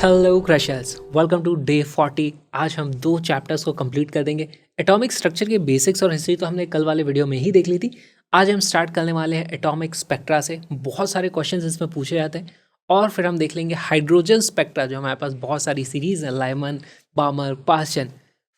Hello crushers, welcome to day 40। आज हम 2 chapters को कंप्लीट कर देंगे। एटॉमिक स्ट्रक्चर के बेसिक्स और हिस्ट्री तो हमने कल वाले वीडियो में ही देख ली थी। आज हम स्टार्ट करने वाले हैं एटॉमिक स्पेक्ट्रा से। बहुत सारे क्वेश्चंस इसमें पूछे जाते हैं और फिर हम देख लेंगे हाइड्रोजन स्पेक्ट्रा, जो हमारे पास बहुत सारी सीरीज है, लाइमन, बामर, पास्चन।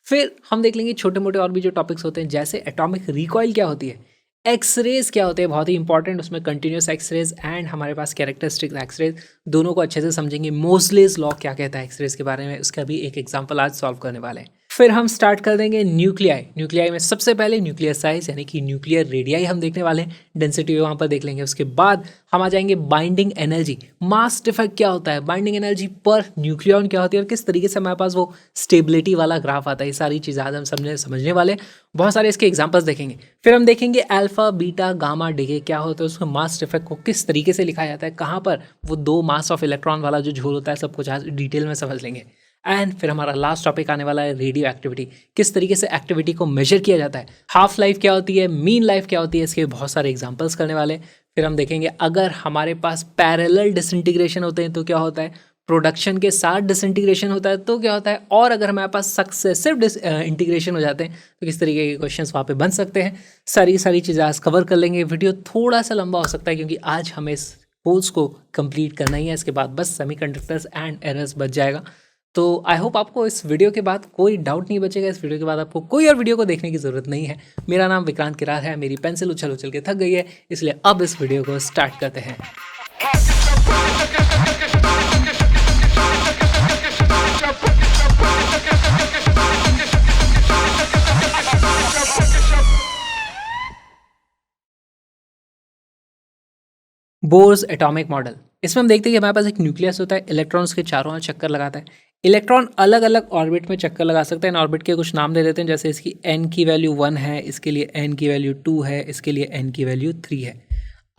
फिर हम देख लेंगे छोटे मोटे और भी जो टॉपिक्स होते हैं, जैसे एटॉमिक रिकॉइल क्या होती है, एक्सरेज क्या होते हैं, बहुत ही इंपॉर्टेंट, उसमें कंटिन्यूस एक्सरेज एंड हमारे पास कैरेक्टरिस्टिक एक्सरेज, दोनों को अच्छे से समझेंगे। मोसलेस लॉ क्या कहता है एक्सरेज के बारे में, उसका भी एक एग्जांपल आज सॉल्व करने वाले हैं। फिर हम स्टार्ट कर देंगे न्यूक्लियाई में सबसे पहले न्यूक्लियर साइज यानी कि न्यूक्लियर रेडियाई हम देखने वाले हैं, डेंसिटी वहाँ पर देख लेंगे। उसके बाद हम आ जाएंगे बाइंडिंग एनर्जी, मास डिफेक्ट क्या होता है, बाइंडिंग एनर्जी पर न्यूक्लियॉन क्या होती है और किस तरीके से हमारे पास वो स्टेबिलिटी वाला ग्राफ आता है। ये सारी चीज़ें आज हम समझने वाले हैं, बहुत सारे इसके एग्जाम्पल्स देखेंगे। फिर हम देखेंगे अल्फा, बीटा, गामा, डिके क्या होता है, उसको मास डिफेक्ट को किस तरीके से लिखा जाता है, कहाँ पर वो 2 मास ऑफ इलेक्ट्रॉन वाला जो झोल होता है, सब कुछ आज डिटेल में समझ लेंगे। एंड फिर हमारा लास्ट टॉपिक आने वाला है रेडियो एक्टिविटी, किस तरीके से एक्टिविटी को मेजर किया जाता है, हाफ लाइफ क्या होती है, मीन लाइफ क्या होती है, इसके बहुत सारे एग्जांपल्स करने वाले हैं। फिर हम देखेंगे अगर हमारे पास पैरेलल डिसइंटीग्रेशन होते हैं तो क्या होता है, प्रोडक्शन के साथ डिसइंटीग्रेशन होता है तो क्या होता है, और अगर हमारे पास सक्सेसिव इंटीग्रेशन हो जाते हैं तो किस तरीके के क्वेश्चंस वहाँ पे बन सकते हैं। सारी चीज़ें आज कवर कर लेंगे। वीडियो थोड़ा सा लंबा हो सकता है क्योंकि आज हमें इस कोर्स को कंप्लीट करना ही है, इसके बाद बस सेमीकंडक्टर्स एंड एरर्स बच जाएगा। तो आई होप आपको इस वीडियो के बाद कोई डाउट नहीं बचेगा। इस वीडियो के बाद आपको कोई और वीडियो को देखने की ज़रूरत नहीं है। मेरा नाम विक्रांत किरार है, मेरी पेंसिल उछल उछल के थक गई है, इसलिए अब इस वीडियो को स्टार्ट करते हैं। बोर्स एटॉमिक मॉडल, इसमें हम देखते हैं कि हमारे पास एक न्यूक्लियस होता है, इलेक्ट्रॉन उसके चारों ओर चक्कर लगाता है। इलेक्ट्रॉन अलग अलग ऑर्बिट में चक्कर लगा सकते हैं। ऑर्बिट के कुछ नाम दे देते हैं, जैसे इसकी n की वैल्यू 1 है, इसके लिए n की वैल्यू 2 है, इसके लिए n की वैल्यू 3 है।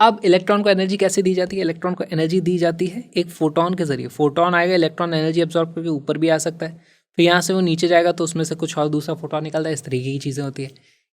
अब इलेक्ट्रॉन को एनर्जी कैसे दी जाती है, इलेक्ट्रॉन को एनर्जी दी जाती है एक फोटोन के जरिए। फोटोन आएगा, इलेक्ट्रॉन एनर्जी एब्जॉर्ब करके ऊपर भी आ सकता है, फिर यहाँ से वो नीचे जाएगा तो उसमें से कुछ और दूसरा फोटोन निकलता है। इस तरीके की चीज़ें होती है।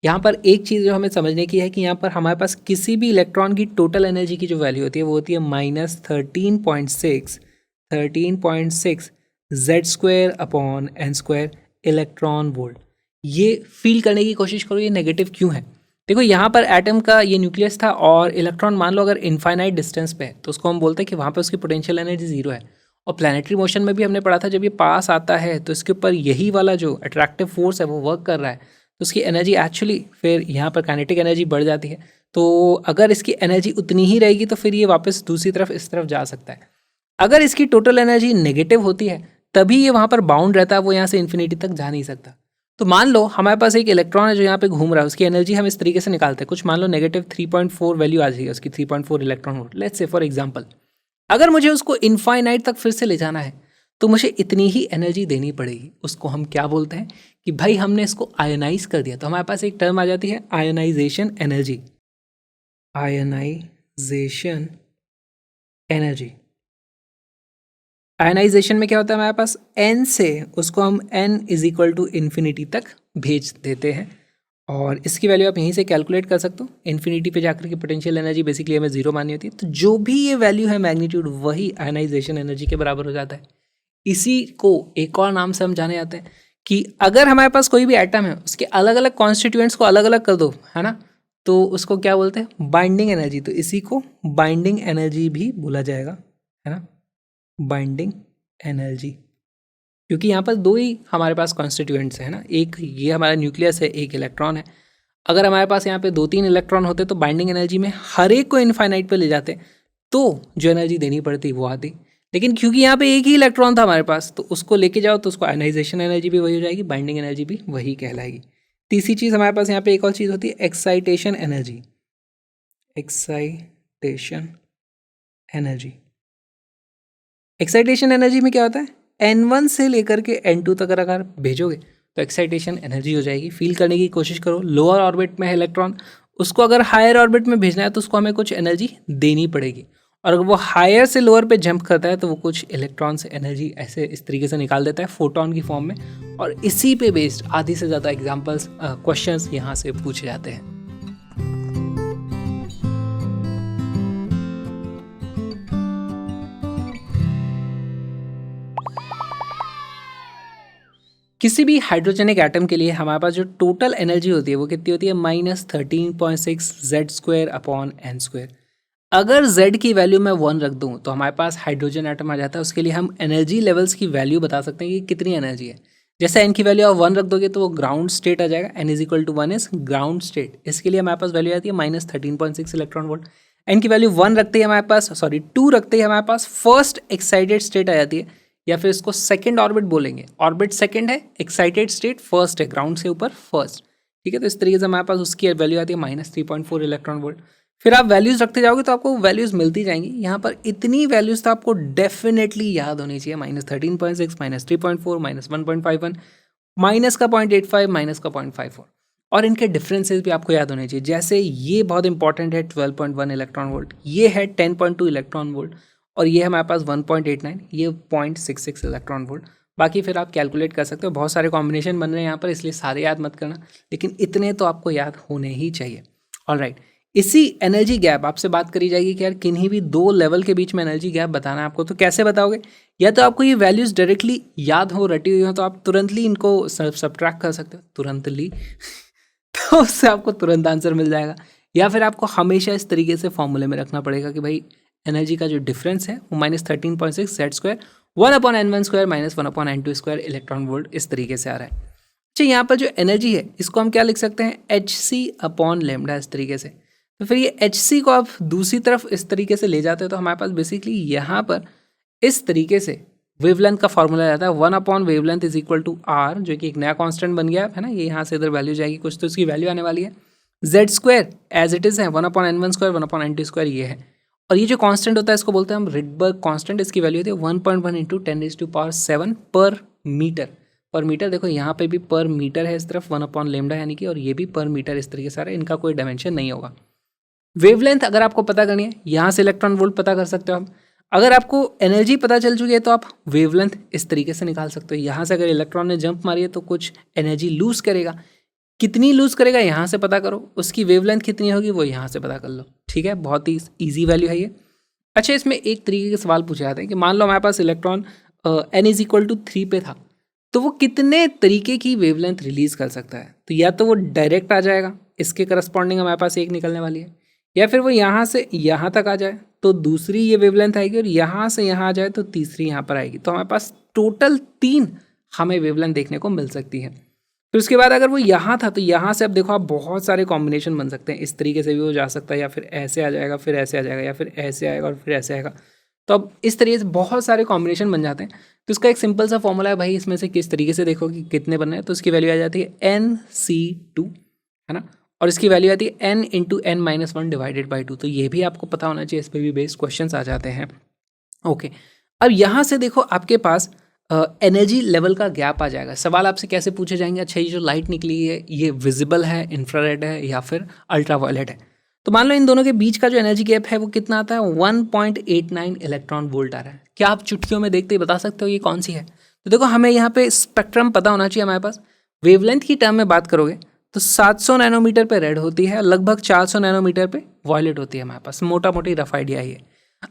यहाँ पर एक चीज़ जो हमें समझने की है कि यहाँ पर हमारे पास किसी भी इलेक्ट्रॉन की टोटल एनर्जी की जो वैल्यू होती है वो होती है -13.6 Z² upon n² electron volt. ये फील करने की कोशिश करो ये नेगेटिव क्यों है। देखो यहाँ पर एटम का ये न्यूक्लियस था और इलेक्ट्रॉन मान लो अगर इनफाइनाइट डिस्टेंस पे है तो उसको हम बोलते हैं कि वहाँ पे उसकी पोटेंशियल एनर्जी 0 है। और प्लानिटरी मोशन में भी हमने पढ़ा था, जब ये पास आता है तो इसके ऊपर यही वाला जो अट्रैक्टिव फोर्स है वो वर्क कर रहा है, तो उसकी एनर्जी एक्चुअली फिर यहाँ पर काइनेटिक एनर्जी बढ़ जाती है। तो अगर इसकी एनर्जी उतनी ही रहेगी तो फिर ये वापस दूसरी तरफ इस तरफ जा सकता है। अगर इसकी टोटल एनर्जी नेगेटिव होती है तभी ये वहाँ पर बाउंड रहता है, वो यहाँ से इन्फिनिटी तक जा नहीं सकता। तो मान लो हमारे पास एक इलेक्ट्रॉन है जो यहाँ पे घूम रहा है, उसकी एनर्जी हम इस तरीके से निकालते हैं। कुछ मान लो -3.4 वैल्यू आ जाएगी उसकी, 3.4 electron volt, let's say for example. अगर मुझे उसको इनफाइनाइट तक फिर से ले जाना है तो मुझे इतनी ही एनर्जी देनी पड़ेगी। उसको हम क्या बोलते हैं कि भाई हमने इसको आयोनाइज कर दिया, तो हमारे पास एक टर्म आ जाती है ionization energy. Ionization energy, ionization में क्या होता है, हमारे पास n से उसको हम n = इन्फिनिटी तक भेज देते हैं और इसकी वैल्यू आप यहीं से कैलकुलेट कर सकते हो। इन्फिनिटी पे जाकर के पोटेंशियल एनर्जी बेसिकली हमें 0 माननी होती है, तो जो भी ये वैल्यू है मैग्नीट्यूड वही आयनाइजेशन एनर्जी के बराबर हो जाता है। इसी को एक और नाम से हम जाने जाते हैं कि अगर हमारे पास कोई भी एटम है उसके अलग अलग कॉन्स्टिट्यूएंट्स को अलग अलग कर दो, है ना, तो उसको क्या बोलते हैं, बाइंडिंग एनर्जी। तो इसी को बाइंडिंग एनर्जी भी बोला जाएगा, है ना, बाइंडिंग एनर्जी। क्योंकि यहाँ पर 2 ही हमारे पास कॉन्स्टिट्यूएंट्स हैं ना, एक ये हमारा न्यूक्लियस है, एक इलेक्ट्रॉन है। अगर हमारे पास यहाँ पे 2-3 इलेक्ट्रॉन होते तो बाइंडिंग एनर्जी में हर एक को इनफाइनाइट पे ले जाते तो जो एनर्जी देनी पड़ती वो आती। लेकिन क्योंकि यहाँ पे एक ही इलेक्ट्रॉन था हमारे पास तो उसको लेके जाओ तो उसको आयनाइजेशन एनर्जी भी वही हो जाएगी, बाइंडिंग एनर्जी भी वही कहलाएगी। तीसरी चीज़ हमारे पास यहाँ पे एक और चीज़ होती है excitation energy. Excitation energy, excitation energy में क्या होता है, n1 से लेकर के n2 तक अगर भेजोगे तो एक्साइटेशन एनर्जी हो जाएगी। फील करने की कोशिश करो, लोअर ऑर्बिट में है इलेक्ट्रॉन, उसको अगर हायर ऑर्बिट में भेजना है तो उसको हमें कुछ एनर्जी देनी पड़ेगी, और अगर वो हायर से लोअर पे जंप करता है तो वो कुछ इलेक्ट्रॉन से एनर्जी ऐसे इस तरीके से निकाल देता है फोटोन की फॉर्म में। और इसी पे बेस्ड आधी से ज़्यादा एग्जाम्पल्स क्वेश्चंस यहाँ से पूछे जाते हैं। किसी भी हाइड्रोजनिक एटम के लिए हमारे पास जो टोटल एनर्जी होती है वो कितनी होती है, -13.6 Z² अपॉन n²। अगर Z की वैल्यू मैं 1 रख दूं तो हमारे पास हाइड्रोजन एटम आ जाता है। उसके लिए हम एनर्जी लेवल्स की वैल्यू बता सकते हैं कि कितनी एनर्जी है। जैसे n की वैल्यू आप 1 रख दोगे तो वो ग्राउंड स्टेट आ जाएगा, n=1 इज ग्राउंड स्टेट। इसके लिए हमारे पास वैल्यू आती है -13.6 इलेक्ट्रॉन वोल्ट। n की वैल्यू 1 रखते ही हमारे पास 2 रखते ही हमारे पास फर्स्ट एक्साइटेड स्टेट आ जाती है, या फिर इसको सेकंड ऑर्बिट बोलेंगे। ऑर्बिट सेकंड है, एक्साइटेड स्टेट फर्स्ट है, ग्राउंड से ऊपर फर्स्ट। ठीक है, तो इस तरीके से हमारे पास उसकी वैल्यू आती है -3.4 इलेक्ट्रॉन वोल्ट। फिर आप वैल्यूज रखते जाओगे तो आपको वैल्यूज मिलती जाएंगी। यहाँ पर इतनी वैल्यूज तो आपको डेफिनेटली याद होनी चाहिए, -13.6, -3.4, -1.51, माइनस का 0.85, माइनस का 0.54, और इनके डिफरेंसेस भी आपको याद होने चाहिए। जैसे ये बहुत इंपॉर्टेंट है 12.1 इलेक्ट्रॉन वोल्ट, ये है 10.2 इलेक्ट्रॉन वोल्ट, और ये है हमारे पास 1.89, ये 0.66 इलेक्ट्रॉन वोल्ट। बाकी फिर आप कैलकुलेट कर सकते हो, बहुत सारे कॉम्बिनेशन बन रहे हैं यहाँ पर, इसलिए सारे याद मत करना, लेकिन इतने तो आपको याद होने ही चाहिए। ऑलराइट, इसी एनर्जी गैप आपसे बात करी जाएगी कि यार किन्हीं भी दो लेवल के बीच में एनर्जी गैप बताना है आपको, तो कैसे बताओगे? या तो आपको ये वैल्यूज डायरेक्टली याद हो, रटी हुई हो, तो आप तुरंतली इनको सब्ट्रैक्ट कर सकते हो, तुरंतली तो उससे आपको तुरंत आंसर मिल जाएगा। या फिर आपको हमेशा इस तरीके से फॉर्मूले में रखना पड़ेगा कि भाई एनर्जी का जो डिफरेंस है वो -13.6 Z² 1/n1² -1/n2² electron volt इस तरीके से आ रहा है। अच्छा, यहाँ पर जो एनर्जी है इसको हम क्या लिख सकते हैं, hc/λ इस तरीके से। तो फिर ये hc को आप दूसरी तरफ इस तरीके से ले जाते हो तो हमारे पास बेसिकली यहाँ पर इस तरीके से वेवलेंथ का फॉर्मूला जाता है 1/वेवलेंथ इज इक्वल टू r, जो कि एक नया कांस्टेंट बन गया है ना, ये यहाँ से इधर वैल्यू जाएगी कुछ, तो इसकी वैल्यू आने वाली है Z² एज इट इज़ है 1/n1² 1/n2² ये है। और ये जो कांस्टेंट होता है इसको बोलते हैं हम रिडबर्ग कांस्टेंट। इसकी वैल्यू होती है 1.1 × 10⁻⁷ पर मीटर। पर मीटर देखो यहाँ पे भी पर मीटर है इस तरफ 1/λ यानी कि, और ये भी पर मीटर इस तरीके से आ रहा है, इनका कोई डायमेंशन नहीं होगा। वेवलेंथ अगर आपको पता करनी है, यहाँ से इलेक्ट्रॉन वोल्ट पता कर सकते हो आप। अगर आपको एनर्जी पता चल चुकी है तो आप वेवलेंथ इस तरीके से निकाल सकते हो। यहाँ से अगर इलेक्ट्रॉन ने जंप मारी है तो कुछ एनर्जी लूज करेगा, कितनी लूज करेगा यहाँ से पता करो, उसकी वेवलेंथ कितनी होगी वो यहाँ से पता कर लो। ठीक है, बहुत ही ईजी वैल्यू है ये। अच्छा, इसमें एक तरीके के सवाल पूछे जाते हैं कि मान लो हमारे पास इलेक्ट्रॉन n=3 पे था, तो वो कितने तरीके की वेवलेंथ रिलीज कर सकता है। तो या तो वो डायरेक्ट आ जाएगा, इसके करस्पॉन्डिंग हमारे पास एक निकलने वाली है, या फिर वो यहाँ से यहाँ तक आ जाए तो दूसरी ये वेवलेंथ आएगी, और यहाँ से यहाँ आ जाए तो तीसरी यहाँ पर आएगी। तो हमारे पास टोटल 3 हमें वेवलेंथ देखने को मिल सकती है। फिर उसके बाद अगर वो यहाँ था तो यहाँ से अब देखो आप बहुत सारे कॉम्बिनेशन बन सकते हैं, इस तरीके से भी वो जा सकता है, या फिर ऐसे आ जाएगा, फिर ऐसे आ जाएगा, या फिर ऐसे आएगा और फिर ऐसे आएगा। तो अब इस तरीके से बहुत सारे कॉम्बिनेशन बन जाते हैं। तो इसका एक सिंपल सा फॉर्मूला है भाई, इसमें से किस तरीके से देखो कि कितने बनने हैं, तो इसकी वैल्यू आ जाती है Nc2, है ना, और इसकी वैल्यू आती है n × n-1 / 2। तो ये भी आपको पता होना चाहिए, इस पर भी बेस्ड क्वेश्चन आ जाते हैं। ओके, अब यहाँ से देखो आपके पास एनर्जी लेवल का गैप आ जाएगा। सवाल आपसे कैसे पूछे जाएंगे, अच्छा ये जो लाइट निकली है ये विजिबल है, इंफ्रारेड है, या फिर अल्ट्रावायलेट है। तो मान लो इन दोनों के बीच का जो एनर्जी गैप है वो कितना आता है, 1.89 इलेक्ट्रॉन वोल्ट आ रहा है। क्या आप चुटकियों में देखते ही बता सकते हो ये कौन सी है? तो देखो हमें यहाँ पे स्पेक्ट्रम पता होना चाहिए हमारे पास। वेवलेंथ की टर्म में बात करोगे तो 700 नैनोमीटर पे रेड होती है, लगभग 400 नैनोमीटर पे वॉयलेट होती है हमारे पास, मोटा मोटी रफ आइडिया है।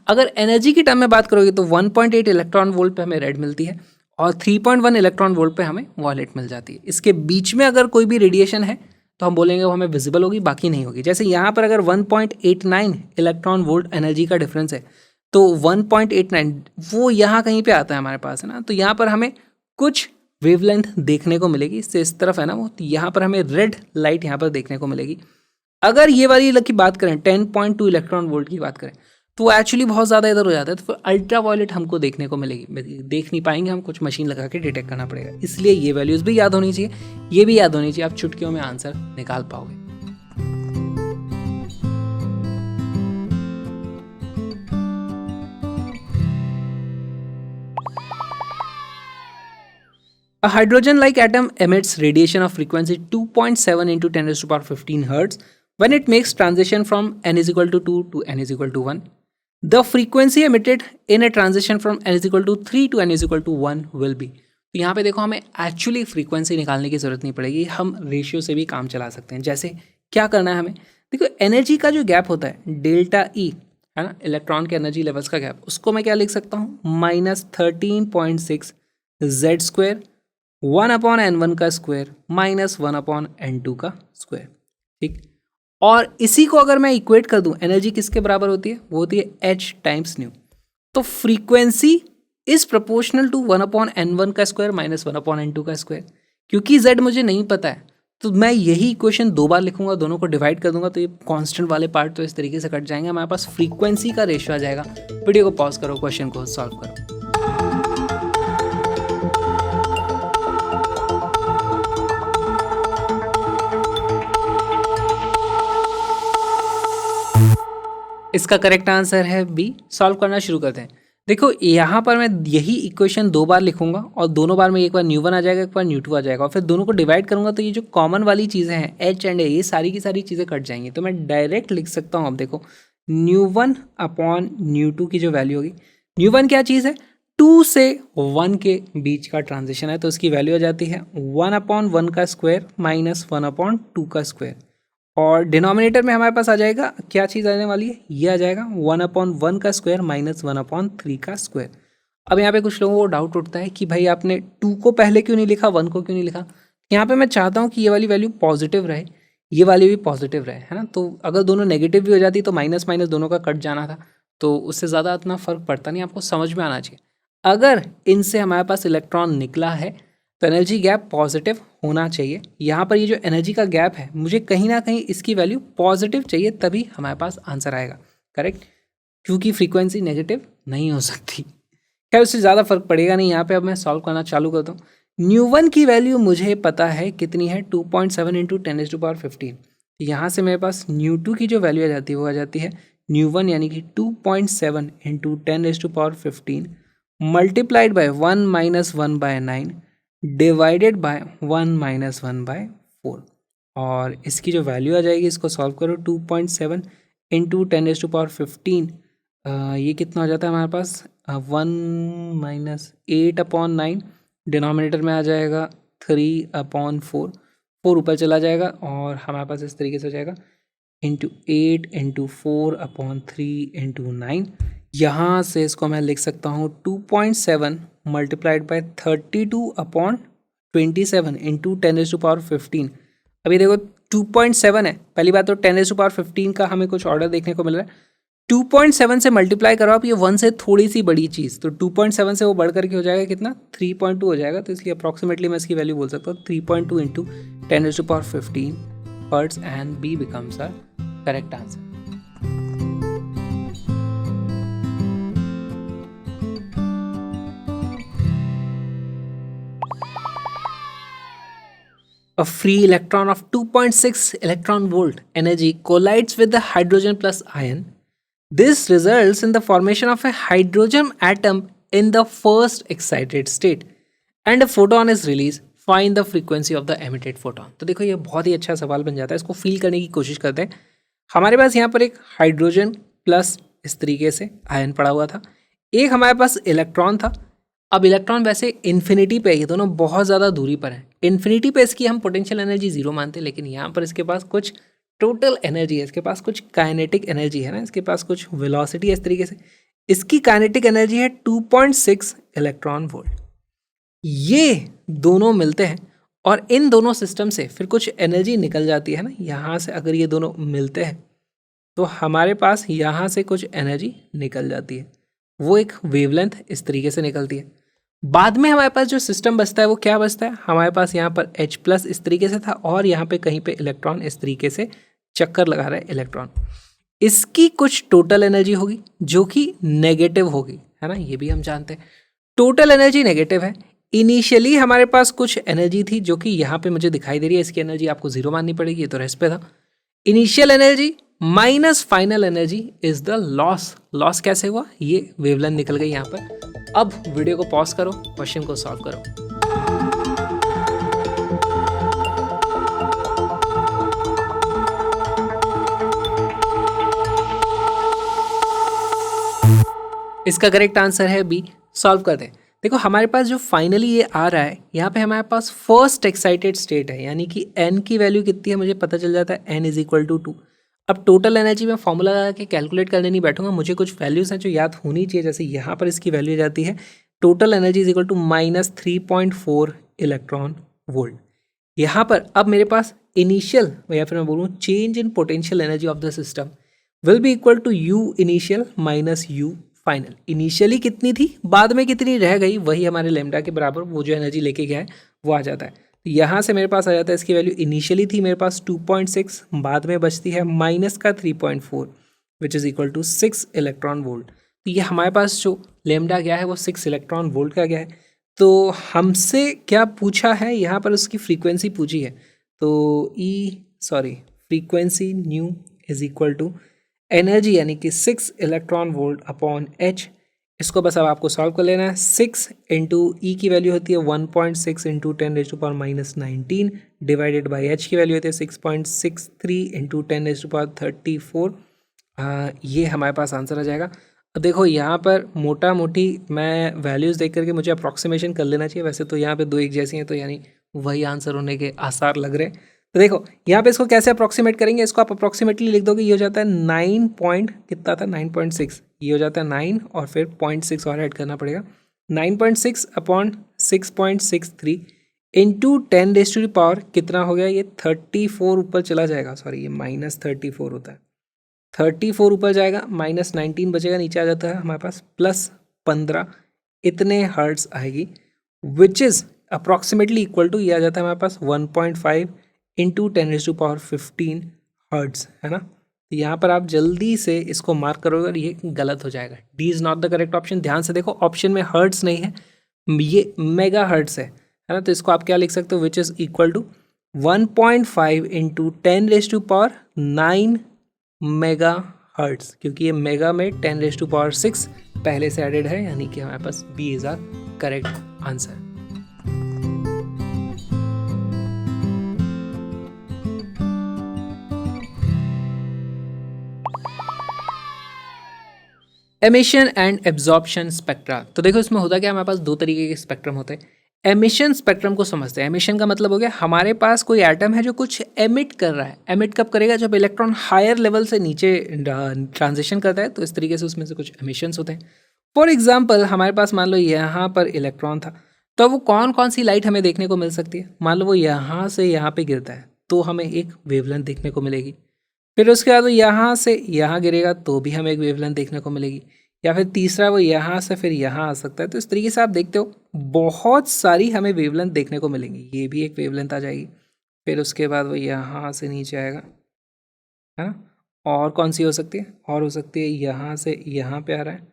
अगर एनर्जी की टर्म में बात करोगे तो 1.8 इलेक्ट्रॉन वोल्ट पे हमें रेड मिलती है, और 3.1 इलेक्ट्रॉन वोल्ट पे हमें वॉयलेट मिल जाती है। इसके बीच में अगर कोई भी रेडिएशन है तो हम बोलेंगे वो हमें विजिबल होगी, बाकी नहीं होगी। जैसे यहाँ पर अगर 1.89 इलेक्ट्रॉन वोल्ट एनर्जी का डिफरेंस है तो 1.89 वो यहाँ कहीं पे आता है हमारे पास, है ना, तो यहाँ पर हमें कुछ वेवलेंथ देखने को मिलेगी। इससे इस तरफ है ना वो, तो यहाँ पर हमें रेड लाइट यहाँ पर देखने को मिलेगी। अगर ये वाली की बात करें 10.2 इलेक्ट्रॉन वोल्ट की बात करें तो वो एक्चुअली बहुत ज़्यादा इधर हो जाता है, तो फिर अल्ट्रा वायलेट हमको देखने को मिलेगी, देख नहीं पाएंगे हम, कुछ मशीन लगा के डिटेक्ट करना पड़ेगा। इसलिए ये वैल्यूज़ भी याद होनी चाहिए, ये भी याद होनी चाहिए, आप चुटकियों में आंसर निकाल पाओगे। A hydrogen-like atom emits radiation of frequency 2.7 × 10⁻15 Hz when it makes transition from n=2 to n=1. The frequency emitted in a transition from n=3 to n=1 will be. तो यहाँ पे देखो हमें एक्चुअली फ्रीक्वेंसी निकालने की ज़रूरत नहीं पड़ेगी, हम रेशियो से भी काम चला सकते हैं। जैसे क्या करना है हमें, देखो एनर्जी का जो गैप होता है डेल्टा ई, है ना, इलेक्ट्रॉन के एनर्जी लेवल्स का गैप, उसको मैं क्या लिख सकता हूँ, -13.6 Z² 1/n1 का स्क्वायर माइनस 1/n2 का स्क्वायर, ठीक। और इसी को अगर मैं इक्वेट कर दूं, एनर्जी किसके बराबर होती है? वो होती है h टाइम्स न्यू। तो frequency is proportional to 1/n1 का स्क्वायर माइनस 1/n2 का स्क्वायर। क्योंकि z मुझे नहीं पता है तो मैं यही इक्वेशन दो बार लिखूंगा, दोनों को डिवाइड कर दूंगा, तो ये कांस्टेंट वाले पार्ट तो इस तरीके से कट जाएंगे, हमारे पास फ्रीक्वेंसी का रेशियो आ जाएगा। वीडियो को पॉज करो, क्वेश्चन को सॉल्व करो। इसका करेक्ट आंसर है बी। सॉल्व करना शुरू करते हैं। देखो यहाँ पर मैं यही इक्वेशन दो बार लिखूंगा और दोनों बार में एक बार न्यू वन आ जाएगा, एक बार न्यू टू आ जाएगा, और फिर दोनों को डिवाइड करूंगा तो ये जो कॉमन वाली चीज़ें हैं एच एंड ए, ये सारी की सारी चीज़ें कट जाएंगी। तो मैं डायरेक्ट लिख सकता हूँ। अब देखो nu one upon nu two की जो वैल्यू होगी, न्यू वन क्या चीज़ है? 2 से 1 के बीच का ट्रांजिशन है, तो उसकी वैल्यू आ जाती है 1/1 का स्क्वायर माइनस 1/2 का स्क्वायर। और डिनोमिनेटर में हमारे पास आ जाएगा, क्या चीज़ आने वाली है? ये आ जाएगा 1/1 का स्क्वायर माइनस 1/3 का स्क्वायर। अब यहाँ पे कुछ लोगों को डाउट उठता है कि भाई आपने 2 को पहले क्यों नहीं लिखा, 1 को क्यों नहीं लिखा? यहाँ पे मैं चाहता हूँ कि ये वाली वैल्यू पॉजिटिव रहे, ये वाली भी पॉजिटिव रहे, है ना। तो अगर दोनों नेगेटिव भी हो जाती तो माइनस माइनस दोनों का कट जाना था, तो उससे ज़्यादा इतना फर्क पड़ता नहीं, आपको समझ में आना चाहिए। अगर इनसे हमारे पास इलेक्ट्रॉन निकला है तो एनर्जी गैप पॉजिटिव होना चाहिए। यहाँ पर ये जो एनर्जी का गैप है, मुझे कहीं ना कहीं इसकी वैल्यू पॉजिटिव चाहिए, तभी हमारे पास आंसर आएगा करेक्ट, क्योंकि फ्रीक्वेंसी नेगेटिव नहीं हो सकती। खैर उससे ज़्यादा फर्क पड़ेगा नहीं। यहाँ पे अब मैं सॉल्व करना चालू करता हूँ। न्यू वन की वैल्यू मुझे पता है कितनी है, 2.7 इंटू 10⁻15। यहाँ से मेरे पास न्यू टू की जो वैल्यू आ जाती है वो आ जाती है न्यू वन यानी कि 2.7 into 10⁻15 multiplied by 1 minus 1/9 divided by 1 minus 1/4। और इसकी जो वैल्यू आ जाएगी, इसको सॉल्व करो, 2.7 इंटू 10⁻15 ये कितना हो जाता है हमारे पास 1 माइनस 8/9, डिनोमिनेटर में आ जाएगा 3/4, 4 ऊपर चला जाएगा और हमारे पास इस तरीके से हो जाएगा इंटू 8 इंटू 4/3 इंटू 9। यहाँ से इसको मैं लिख सकता हूँ 2.7 मल्टीप्लाइड बाय 32/27 इंटू 10⁻15। अभी देखो 2.7 है, पहली बात तो 10⁻15 का हमें कुछ ऑर्डर देखने को मिल रहा है। 2.7 से मल्टीप्लाई करो आप, ये 1 से थोड़ी सी बड़ी चीज़, तो 2.7 से वो बढ़ करके हो जाएगा कितना, 3.2 हो जाएगा। तो इसलिए अप्रॉक्सीमेटली मैं इसकी वैल्यू बोल सकता हूँ 3.2 into 10⁻15 hertz, and B becomes our correct answer. A free electron of 2.6 electron volt energy collides with the hydrogen plus ion. This results in the formation of a hydrogen atom in the first excited state and a photon is released. Find the frequency of the emitted photon. तो देखो ये बहुत ही अच्छा सवाल बन जाता है, इसको फील करने की कोशिश करते हैं। हमारे पास यहाँ पर एक हाइड्रोजन प्लस इस तरीके से आयन पड़ा हुआ था, एक हमारे पास इलेक्ट्रॉन था। अब इलेक्ट्रॉन वैसे इन्फिनिटी पे है, ये दोनों बहुत ज़्यादा दूरी पर है। इन्फिनिटी पे इसकी हम पोटेंशियल एनर्जी जीरो मानते हैं, लेकिन यहाँ पर इसके पास कुछ टोटल एनर्जी है, इसके पास कुछ काइनेटिक एनर्जी है ना, इसके पास कुछ वेलोसिटी है इस तरीके से। इसकी काइनेटिक एनर्जी है 2.6 इलेक्ट्रॉन वोल्ट। ये दोनों मिलते हैं और इन दोनों सिस्टम से फिर कुछ एनर्जी निकल जाती है ना, यहाँ से अगर ये दोनों मिलते हैं तो हमारे पास यहाँ से कुछ एनर्जी निकल जाती है, वो एक वेवलेंथ इस तरीके से निकलती है। बाद में हमारे पास जो सिस्टम बचता है वो क्या बचता है, हमारे पास यहाँ पर H प्लस इस तरीके से था और यहाँ पे कहीं पे इलेक्ट्रॉन इस तरीके से चक्कर लगा रहा है इलेक्ट्रॉन। इसकी कुछ टोटल एनर्जी होगी जो कि नेगेटिव होगी, है ना, ये भी हम जानते हैं। टोटल एनर्जी नेगेटिव है। इनिशियली हमारे पास कुछ एनर्जी थी जो कि यहाँ पे मुझे दिखाई दे रही है, इसकी एनर्जी आपको जीरो माननी पड़ेगी, ये तो रेस्ट पे था। Initial energy minus final energy is the loss. Loss कैसे हुआ, ये वेवलेंथ निकल गई यहाँ पर। अब वीडियो को पॉज करो, क्वेश्चन को सॉल्व करो। इसका करेक्ट आंसर है बी। सॉल्व कर दें। देखो हमारे पास जो फाइनली ये आ रहा है, यहाँ पे हमारे पास फर्स्ट एक्साइटेड स्टेट है, यानी कि n की वैल्यू कितनी है मुझे पता चल जाता है, n इज इक्वल टू 2। अब टोटल एनर्जी में फॉर्मूला लगा के कैलकुलेट करने नहीं बैठूंगा, मुझे कुछ वैल्यूज हैं जो याद होनी चाहिए। जैसे यहाँ पर इसकी वैल्यू जाती है total energy is equal to -3.4 electron volt. यहाँ पर अब मेरे पास इनिशियल या फिर मैं बोलूँ change in potential energy of the system will be equal to U initial minus U final. Initially कितनी थी, बाद में कितनी रह गई, वही हमारे लेमडा के बराबर वो जो एनर्जी लेके गया है वो आ जाता है। तो यहाँ से मेरे पास आ जाता है, इसकी वैल्यू इनिशियली थी मेरे पास 2.6, बाद में बचती है माइनस का 3.4 which is equal to 6 electron volt. तो ये हमारे पास जो लेमडा गया है वो 6 इलेक्ट्रॉन वोल्ट का गया है। तो हमसे क्या पूछा है यहाँ पर, उसकी फ्रीक्वेंसी पूछी है। तो frequency nu is equal to energy यानी कि 6 इलेक्ट्रॉन वोल्ट अपॉन एच। इसको बस अब आपको सॉल्व कर लेना है। 6 इंटू ई की वैल्यू होती है 1.6 इंटू 10⁻⁻19 डिवाइडेड बाई एच की वैल्यू होती है 6.63 इंटू 10⁻34। ये हमारे पास आंसर आ जाएगा। अब देखो यहाँ पर मोटा मोटी मैं वैल्यूज़ देख करके मुझे अप्रॉक्सीमेशन कर लेना चाहिए, वैसे तो यहाँ पे दो एक जैसी हैं तो यानी वही आंसर होने के आसार लग रहे हैं। तो देखो यहाँ पे इसको कैसे अप्रॉक्सीमेट करेंगे, इसको आप अप्रॉक्सीमेटली लिख दोगे, ये हो जाता है 9 पॉइंट कितना था 9.6, ये हो जाता है 9 और फिर 0.6 और ऐड करना पड़ेगा। 9.6 अपॉन 6.63 इंटू 10⁻⁴ कितना हो गया, ये 34 ऊपर चला जाएगा, सॉरी ये -34 होता है, 34 ऊपर जाएगा, -19 बचेगा, नीचे आ जाता है हमारे पास +15 इतने हर्ट्स आएगी which is approximately equal to, ये आ जाता है हमारे पास 1.5 इंटू 10⁻15 हर्ट्स, है ना। तो यहाँ पर आप जल्दी से इसको मार्क करोगे और ये गलत हो जाएगा। D is not the correct option. ध्यान से देखो ऑप्शन में हर्ट्स नहीं है, ये मेगा हर्ट्स है ना। तो इसको आप क्या लिख सकते हो, which is equal to 1.5 into 10⁻9 mega hertz, क्योंकि ये मेगा में 10⁻6 पहले से एडेड है, यानी कि हमारे पास B is our correct answer. Emission and absorption spectra. तो देखो इसमें होता क्या है, हमारे पास दो तरीके के स्पेक्ट्रम होते हैं। एमिशन स्पेक्ट्रम को समझते हैं। एमिशन का मतलब हो गया हमारे पास कोई एटम है जो कुछ एमिट कर रहा है। एमिट कब करेगा, जब इलेक्ट्रॉन हायर लेवल से नीचे ट्रांजिशन करता है, तो इस तरीके से उसमें से कुछ एमिशंस होते हैं। फॉर एग्जाम्पल हमारे पास मान लो यहाँ पर इलेक्ट्रॉन था, तो वो कौन कौन सी लाइट हमें देखने को मिल सकती है। मान लो वो यहाँ से यहाँ पे गिरता है तो हमें एक वेवलेंथ देखने को मिलेगी। फिर उसके बाद वो यहाँ से यहाँ गिरेगा तो भी हमें एक वेवलेंथ देखने को मिलेगी। या फिर तीसरा वो यहाँ से फिर यहाँ आ सकता है। तो इस तरीके से आप देखते हो बहुत सारी हमें वेवलेंथ देखने को मिलेंगी। ये भी एक वेवलेंथ आ जाएगी। फिर उसके बाद वो यहाँ से नीचे आएगा, है ना। और कौन सी हो सकती है, और हो सकती है यहाँ से यहाँ पे आ रहा है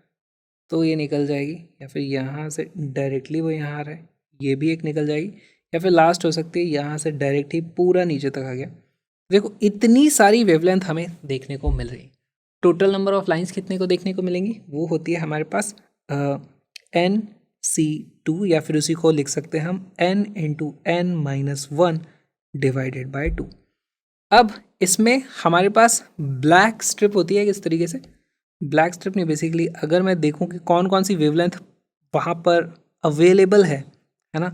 तो ये निकल जाएगी। या फिर यहाँ से डायरेक्टली वो यहाँ आ रहा है, ये भी एक निकल जाएगी। या फिर लास्ट हो सकती है यहाँ से डायरेक्ट ही पूरा नीचे तक आ गया। देखो इतनी सारी वेवलेंथ हमें देखने को मिल रही। टोटल नंबर ऑफ लाइंस कितने को देखने को मिलेंगी, वो होती है हमारे पास NC2, या फिर उसी को लिख सकते हैं हम N into N-1 divided by 2। अब इसमें हमारे पास ब्लैक स्ट्रिप होती है। किस तरीके से, ब्लैक स्ट्रिप नहीं, बेसिकली अगर मैं देखूं कि कौन कौन सी वेवलेंथ वहाँ पर अवेलेबल है ना,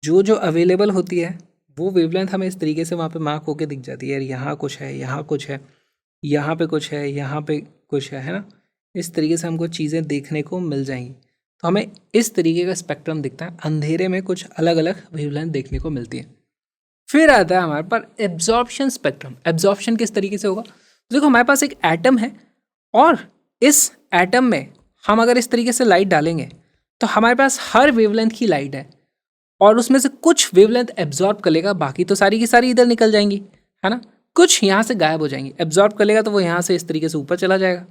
जो अवेलेबल होती है वो वेवलेंथ हमें इस तरीके से वहाँ पे मार्क होके दिख जाती है। यार यहाँ कुछ है, यहाँ कुछ है, यहाँ पे कुछ है, यहाँ पे कुछ है ना। इस तरीके से हमको चीज़ें देखने को मिल जाएंगी। तो हमें इस तरीके का स्पेक्ट्रम दिखता है। अंधेरे में कुछ अलग अलग वेवलेंथ देखने को मिलती है। फिर आता है हमारे पास एब्जॉर्प्शन स्पेक्ट्रम। एब्जॉर्प्शन किस तरीके से होगा, देखो हमारे पास एक एटम है और इस एटम में हम अगर इस तरीके से लाइट डालेंगे तो हमारे पास हर वेवलेंथ की लाइट है और उसमें से कुछ वेवलेंथ एब्जॉर्ब कर लेगा, बाकी तो सारी की सारी इधर निकल जाएंगी, है ना। कुछ यहाँ से गायब हो जाएंगी। एब्जॉर्ब कर लेगा तो वो यहाँ से इस तरीके से ऊपर चला जाएगा,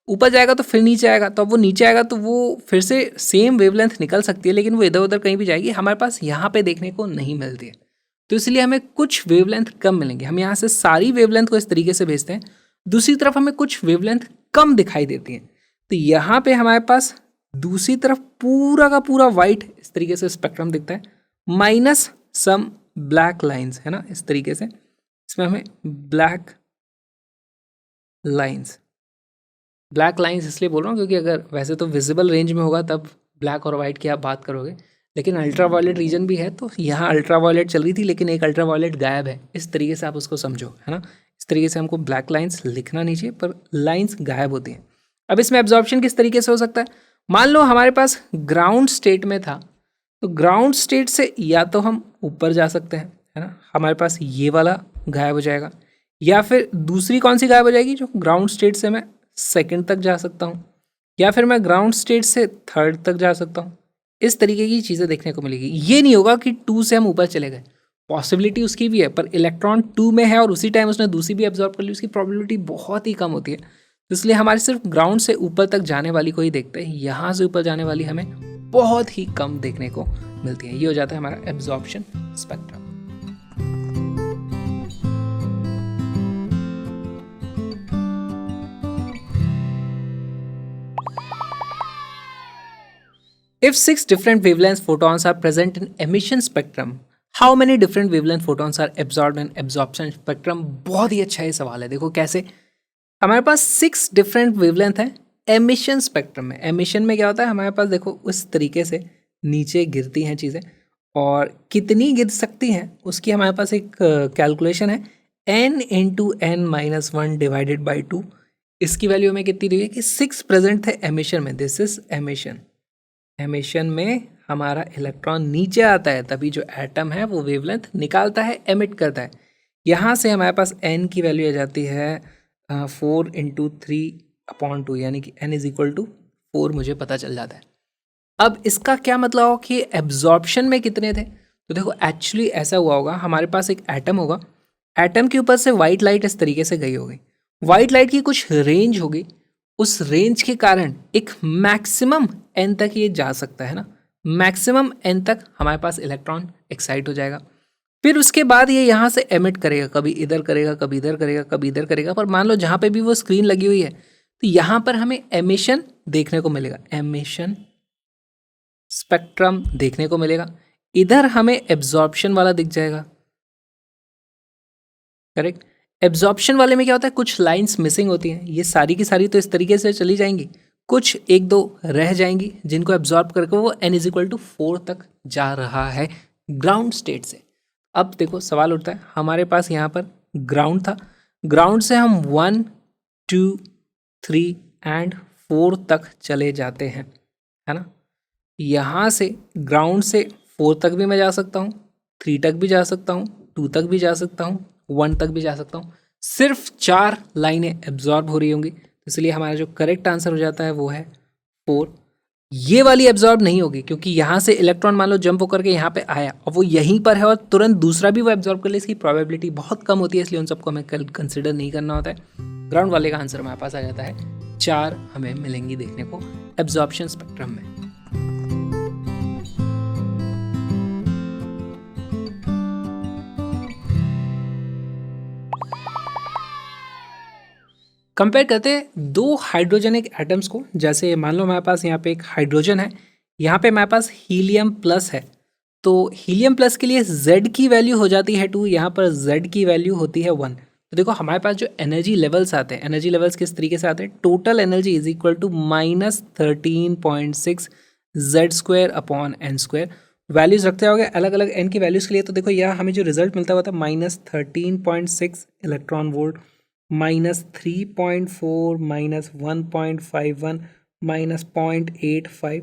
ऊपर जाएगा तो फिर नीचे आएगा, तो अब वो नीचे आएगा तो वो फिर से सेम वेवलेंथ निकल सकती है, लेकिन वो इधर उधर कहीं भी जाएगी, हमारे पास यहाँ पे देखने को नहीं मिलती है। तो इसलिए हमें कुछ वेवलेंथ कम मिलेंगे। हम यहाँ से सारी वेवलेंथ को इस तरीके से भेजते हैं, दूसरी तरफ हमें कुछ वेवलेंथ कम दिखाई देती हैं। तो यहाँ पे हमारे पास दूसरी तरफ पूरा का पूरा वाइट इस तरीके से स्पेक्ट्रम दिखता है, माइनस सम ब्लैक लाइंस, है ना। इस तरीके से इसमें हमें ब्लैक लाइंस इसलिए बोल रहा हूँ क्योंकि अगर वैसे तो विजिबल रेंज में होगा तब ब्लैक और वाइट की आप बात करोगे, लेकिन अल्ट्रा वायलेट रीजन भी है तो यहाँ अल्ट्रा वायलेट चल रही थी लेकिन एक अल्ट्रा वायलेट गायब है। इस तरीके से आप उसको समझो, है ना। इस तरीके से हमको ब्लैक लाइंस लिखना नहीं चाहिए पर लाइंस गायब होती हैं। अब इसमें एब्जॉर्प्शन किस तरीके से हो सकता है, मान लो हमारे पास ग्राउंड स्टेट में था तो ग्राउंड स्टेट से या तो हम ऊपर जा सकते हैं, है ना, हमारे पास ये वाला गायब हो जाएगा, या फिर दूसरी कौन सी गायब हो जाएगी, जो ग्राउंड स्टेट से मैं सेकंड तक जा सकता हूँ, या फिर मैं ग्राउंड स्टेट से थर्ड तक जा सकता हूँ। इस तरीके की चीज़ें देखने को मिलेगी। ये नहीं होगा कि 2 से हम ऊपर चले गए, पॉसिबिलिटी उसकी भी है, पर इलेक्ट्रॉन 2 में है और उसी टाइम उसने दूसरी भी एब्जॉर्ब कर ली, उसकी प्रोबेबिलिटी बहुत ही कम होती है। तो इसलिए हमारे सिर्फ ग्राउंड से ऊपर तक जाने वाली को ही देखते हैं, यहाँ से ऊपर जाने वाली हमें बहुत ही कम देखने को मिलती है। ये हो जाता है हमारा absorption spectrum. If 6 different wavelength photons are present in emission spectrum, how many different wavelength photons are absorbed in absorption spectrum? बहुत ही अच्छा ये सवाल है। देखो कैसे, हमारे पास 6 डिफरेंट वेवलेंथ है एमिशन स्पेक्ट्रम में। एमिशन में क्या होता है, हमारे पास देखो उस तरीके से नीचे गिरती हैं चीज़ें, और कितनी गिर सकती हैं उसकी हमारे पास एक कैलकुलेशन है, n into n minus one divided by 2। इसकी वैल्यू हमें कितनी दी है कि 6 प्रेजेंट थे एमिशन में। This is emission. एमिशन में हमारा इलेक्ट्रॉन नीचे आता है, तभी जो एटम है वो वेवलेंथ निकालता है, एमिट करता है। यहाँ से हमारे पास n की वैल्यू आ जाती है 4 इंटू 3/2, यानी कि n इज इक्वल टू 4 मुझे पता चल जाता है। अब इसका क्या मतलब हो कि एब्जॉर्प्शन में कितने थे, तो देखो एक्चुअली ऐसा हुआ होगा, हमारे पास एक एटम होगा, एटम के ऊपर से वाइट लाइट इस तरीके से गई होगी, वाइट लाइट की कुछ रेंज होगी, उस रेंज के कारण एक मैक्सिमम n तक ये जा सकता है ना, मैक्सिमम n तक हमारे पास इलेक्ट्रॉन एक्साइट हो जाएगा। फिर उसके बाद ये यहाँ से एमिट करेगा, कभी इधर करेगा, कभी इधर करेगा, कभी इधर करेगा, पर मान लो जहाँ पे भी वो स्क्रीन लगी हुई है तो यहाँ पर हमें एमिशन देखने को मिलेगा, एमिशन स्पेक्ट्रम देखने को मिलेगा। इधर हमें एब्जॉर्प्शन वाला दिख जाएगा, करेक्ट। एब्जॉर्प्शन वाले में क्या होता है, कुछ लाइंस मिसिंग होती हैं, ये सारी की सारी तो इस तरीके से चली जाएंगी, कुछ एक दो रह जाएंगी जिनको एब्जॉर्ब करके वो n इज इक्वल टू 4 तक जा रहा है ग्राउंड स्टेट से। अब देखो सवाल उठता है, हमारे पास यहाँ पर ग्राउंड था, ग्राउंड से हम 1 2 3 एंड 4 तक चले जाते हैं, है ना। यहाँ से ग्राउंड से 4 तक भी मैं जा सकता हूँ, 3 तक भी जा सकता हूँ, 2 तक भी जा सकता हूँ, 1 तक भी जा सकता हूँ। सिर्फ 4 लाइनें एब्जॉर्ब हो रही होंगी, इसलिए हमारा जो करेक्ट आंसर हो जाता है वो है 4। ये वाली एब्जॉर्ब नहीं होगी क्योंकि यहाँ से इलेक्ट्रॉन मान लो जंप होकर के यहाँ पे आया और वो यहीं पर है और तुरंत दूसरा भी वो एब्जॉर्ब कर ले, इसकी प्रोबेबिलिटी बहुत कम होती है, इसलिए उन सबको हमें कंसिडर नहीं करना होता है। ग्राउंड वाले का आंसर हमारे पास आ जाता है 4 हमें मिलेंगी देखने को एब्जॉर्प्शन स्पेक्ट्रम में। कंपेयर करते हैं दो हाइड्रोजनिक एटम्स को। जैसे मान लो हमारे पास यहाँ पे एक हाइड्रोजन है, यहाँ पे हमारे पास हीलियम प्लस है, तो हीलियम प्लस के लिए Z की वैल्यू हो जाती है 2, यहाँ पर Z की वैल्यू होती है 1। तो देखो हमारे पास जो एनर्जी लेवल्स आते हैं, एनर्जी लेवल्स किस तरीके से आते हैं, total energy is equal to -13.6 Z²/n²। Values रखते होगे अलग अलग n की वैल्यूज़ के लिए। तो देखो यहाँ हमें जो रिजल्ट मिलता हुआ था -13.6 इलेक्ट्रॉन वोल्ट, -3.4 -1.51 -0.85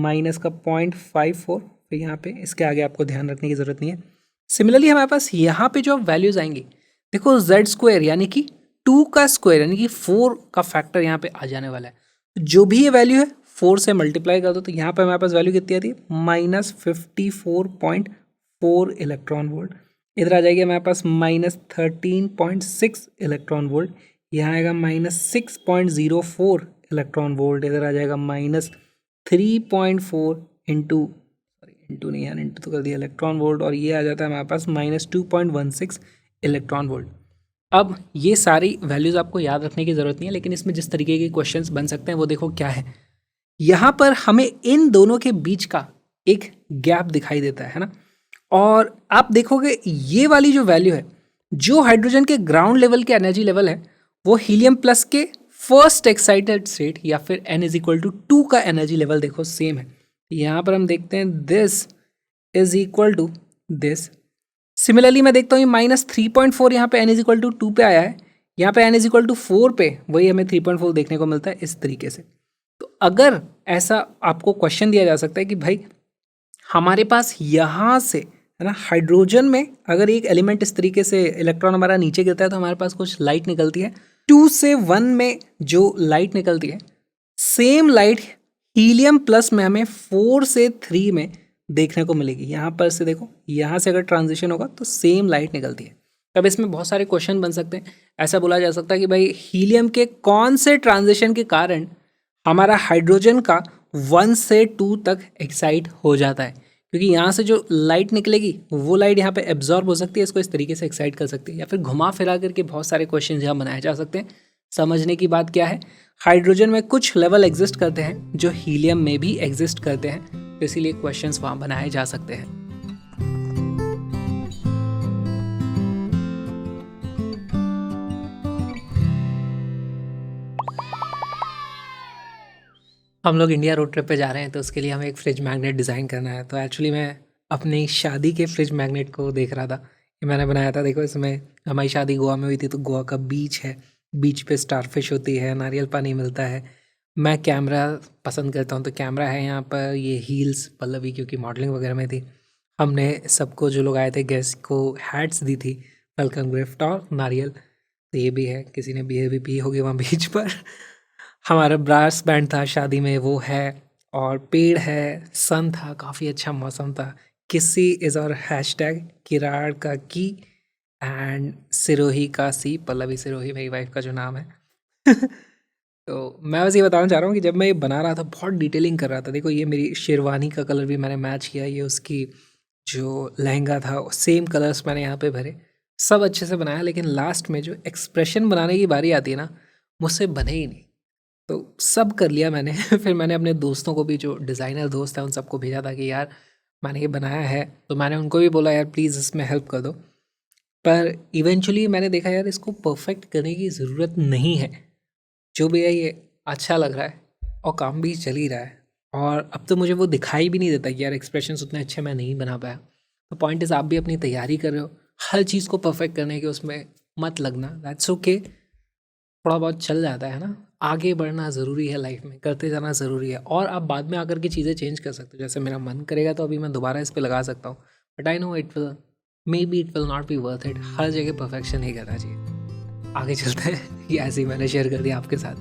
माइनस का 0.54, तो यहाँ पे इसके आगे आपको ध्यान रखने की ज़रूरत नहीं है। सिमिलरली हमारे पास यहाँ पे जो वैल्यूज़ आएंगी, देखो Z² यानी कि 2 का स्क्वायर यानी कि 4 का फैक्टर यहाँ पे आ जाने वाला है। जो भी ये वैल्यू है 4 से मल्टीप्लाई कर दो, तो यहाँ पे हमारे पास वैल्यू कितनी आती है, -54.4 इलेक्ट्रॉन वोल्ट। इधर आ जाएगी हमारे पास -13.6 इलेक्ट्रॉन वोल्ट, यहाँ आएगा -6.04 इलेक्ट्रॉन वोल्ट, इधर आ जाएगा -3.4 इंटू नहीं यार, इंटू तो कर दिया इलेक्ट्रॉन वोल्ट, और ये आ जाता है हमारे पास -2.16 इलेक्ट्रॉन वोल्ट। अब ये सारी वैल्यूज़ आपको याद रखने की ज़रूरत नहीं है, लेकिन इसमें जिस तरीके के क्वेश्चंस बन सकते हैं वो देखो क्या है। यहाँ पर हमें इन दोनों के बीच का एक गैप दिखाई देता है ना, और आप देखोगे ये वाली जो वैल्यू है, जो हाइड्रोजन के ग्राउंड लेवल के एनर्जी लेवल है, वो हीलियम प्लस के फर्स्ट एक्साइटेड स्टेट या फिर n इज इक्वल टू 2 का एनर्जी लेवल देखो सेम है। यहाँ पर हम देखते हैं this is equal to this. Similarly मैं देखता हूँ -3.4 यहाँ पे n इज इक्वल टू 2 पे आया है, यहाँ पे n इज इक्वल टू 4 पे वही हमें 3.4 देखने को मिलता है इस तरीके से। तो अगर ऐसा आपको क्वेश्चन दिया जा सकता है कि भाई हमारे पास यहाँ से है ना, हाइड्रोजन में अगर एक एलिमेंट इस तरीके से इलेक्ट्रॉन हमारा नीचे गिरता है तो हमारे पास कुछ लाइट निकलती है। 2 से 1 में जो लाइट निकलती है, सेम लाइट हीलियम प्लस में हमें 4 से 3 में देखने को मिलेगी। यहाँ पर से देखो, यहाँ से अगर ट्रांजिशन होगा तो सेम लाइट निकलती है। तब इसमें बहुत सारे क्वेश्चन बन सकते हैं। ऐसा बोला जा सकता है कि भाई हीलियम के कौन से ट्रांजिशन के कारण हमारा हाइड्रोजन का 1 से 2 तक एक्साइट हो जाता है, क्योंकि यहाँ से जो लाइट निकलेगी वो लाइट यहाँ पे एब्जॉर्ब हो सकती है, इसको इस तरीके से एक्साइट कर सकती है। या फिर घुमा फिरा करके बहुत सारे क्वेश्चन यहाँ बनाए जा सकते हैं। समझने की बात क्या है, हाइड्रोजन में कुछ लेवल एग्जिस्ट करते हैं जो हीलियम में भी एग्जिस्ट करते हैं, तो इसीलिए क्वेश्चंस वहाँ बनाए जा सकते हैं। हम लोग इंडिया रोड ट्रिप पे जा रहे हैं तो उसके लिए हमें एक फ्रिज मैग्नेट डिज़ाइन करना है। तो एक्चुअली मैं अपनी शादी के फ्रिज मैग्नेट को देख रहा था कि मैंने बनाया था। देखो, इसमें हमारी शादी गोवा में हुई थी, तो गोवा का बीच है, बीच पे स्टारफिश होती है, नारियल पानी मिलता है। मैं कैमरा पसंद करता हूँ, तो कैमरा है यहाँ पर। ये हील्स पल्लवी क्योंकि मॉडलिंग वगैरह में थी। हमने सबको, जो लोग आए थे गेस्ट को, हैट्स दी थी, वेलकम गिफ्ट और नारियल। तो ये भी है, किसी ने बियर भी पी होगी वहाँ बीच पर। हमारा ब्रास बैंड था शादी में, वो है। और पेड़ है, सन था, काफ़ी अच्छा मौसम था। किसी इज़ और हैशटैग किराड़ का की एंड सिरोही का सी, पल्लवी सिरोही मेरी वाइफ का जो नाम है। तो मैं बस ये बताना चाह रहा हूँ कि जब मैं ये बना रहा था बहुत डिटेलिंग कर रहा था। देखो, ये मेरी शेरवानी का कलर भी मैंने मैच किया, ये उसकी जो लहंगा था सेम कलर्स मैंने यहाँ पे भरे, सब अच्छे से बनाया। लेकिन लास्ट में जो एक्सप्रेशन बनाने की बारी आती है ना, मुझसे बने ही नहीं। तो सब कर लिया मैंने। फिर मैंने अपने दोस्तों को भी, जो डिज़ाइनर दोस्त हैं, उन सबको भेजा था कि यार मैंने ये बनाया है। तो मैंने उनको भी बोला यार प्लीज़ इसमें हेल्प कर दो। पर इवेंचुअली मैंने देखा यार इसको परफेक्ट करने की ज़रूरत नहीं है। जो भी है ये अच्छा लग रहा है और काम भी चल ही रहा है। और अब तो मुझे वो दिखाई भी नहीं देता कि यार एक्सप्रेशंस उतने अच्छे मैं नहीं बना पाया। तो पॉइंट इज़, आप भी अपनी तैयारी कर रहे हो, हर चीज़ को परफेक्ट करने के उसमें मत लगना, दैट्स ओके। थोड़ा बहुत चल जाता है ना। आगे बढ़ना ज़रूरी है, लाइफ में करते जाना ज़रूरी है। और आप बाद में आकर के चीज़ें चेंज कर सकते हो। जैसे मेरा मन करेगा तो अभी मैं दोबारा इस पे लगा सकता हूँ, but I know it will, maybe it will not be worth it. हर जगह परफेक्शन नहीं करना चाहिए। आगे चलते हैं। ये ऐसे ही मैंने शेयर कर दिया आपके साथ।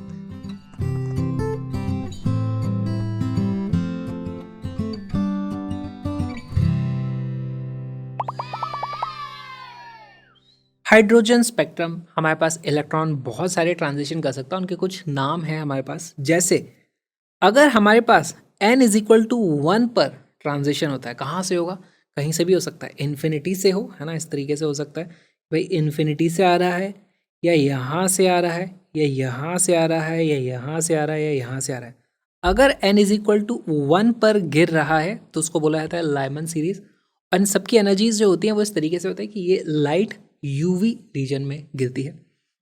हाइड्रोजन स्पेक्ट्रम, हमारे पास इलेक्ट्रॉन बहुत सारे ट्रांजिशन कर सकता है, उनके कुछ नाम हैं हमारे पास। जैसे अगर हमारे पास n इज इक्वल टू 1 पर ट्रांजिशन होता है, कहाँ से होगा? कहीं से भी हो सकता है, इन्फिनिटी से हो, है ना, इस तरीके से हो सकता है। भाई इन्फिनिटी से आ रहा है, या यहाँ से आ रहा है, या यहाँ से आ रहा है, या यहाँ से आ रहा है, या यहाँ से आ रहा है। अगर n इज इक्वल टू 1 पर गिर रहा है तो उसको बोला जाता है लाइमन सीरीज। और इन सबकी एनर्जीज जो होती हैं वो इस तरीके से होता है कि ये लाइट यूवी रीजन में गिरती है।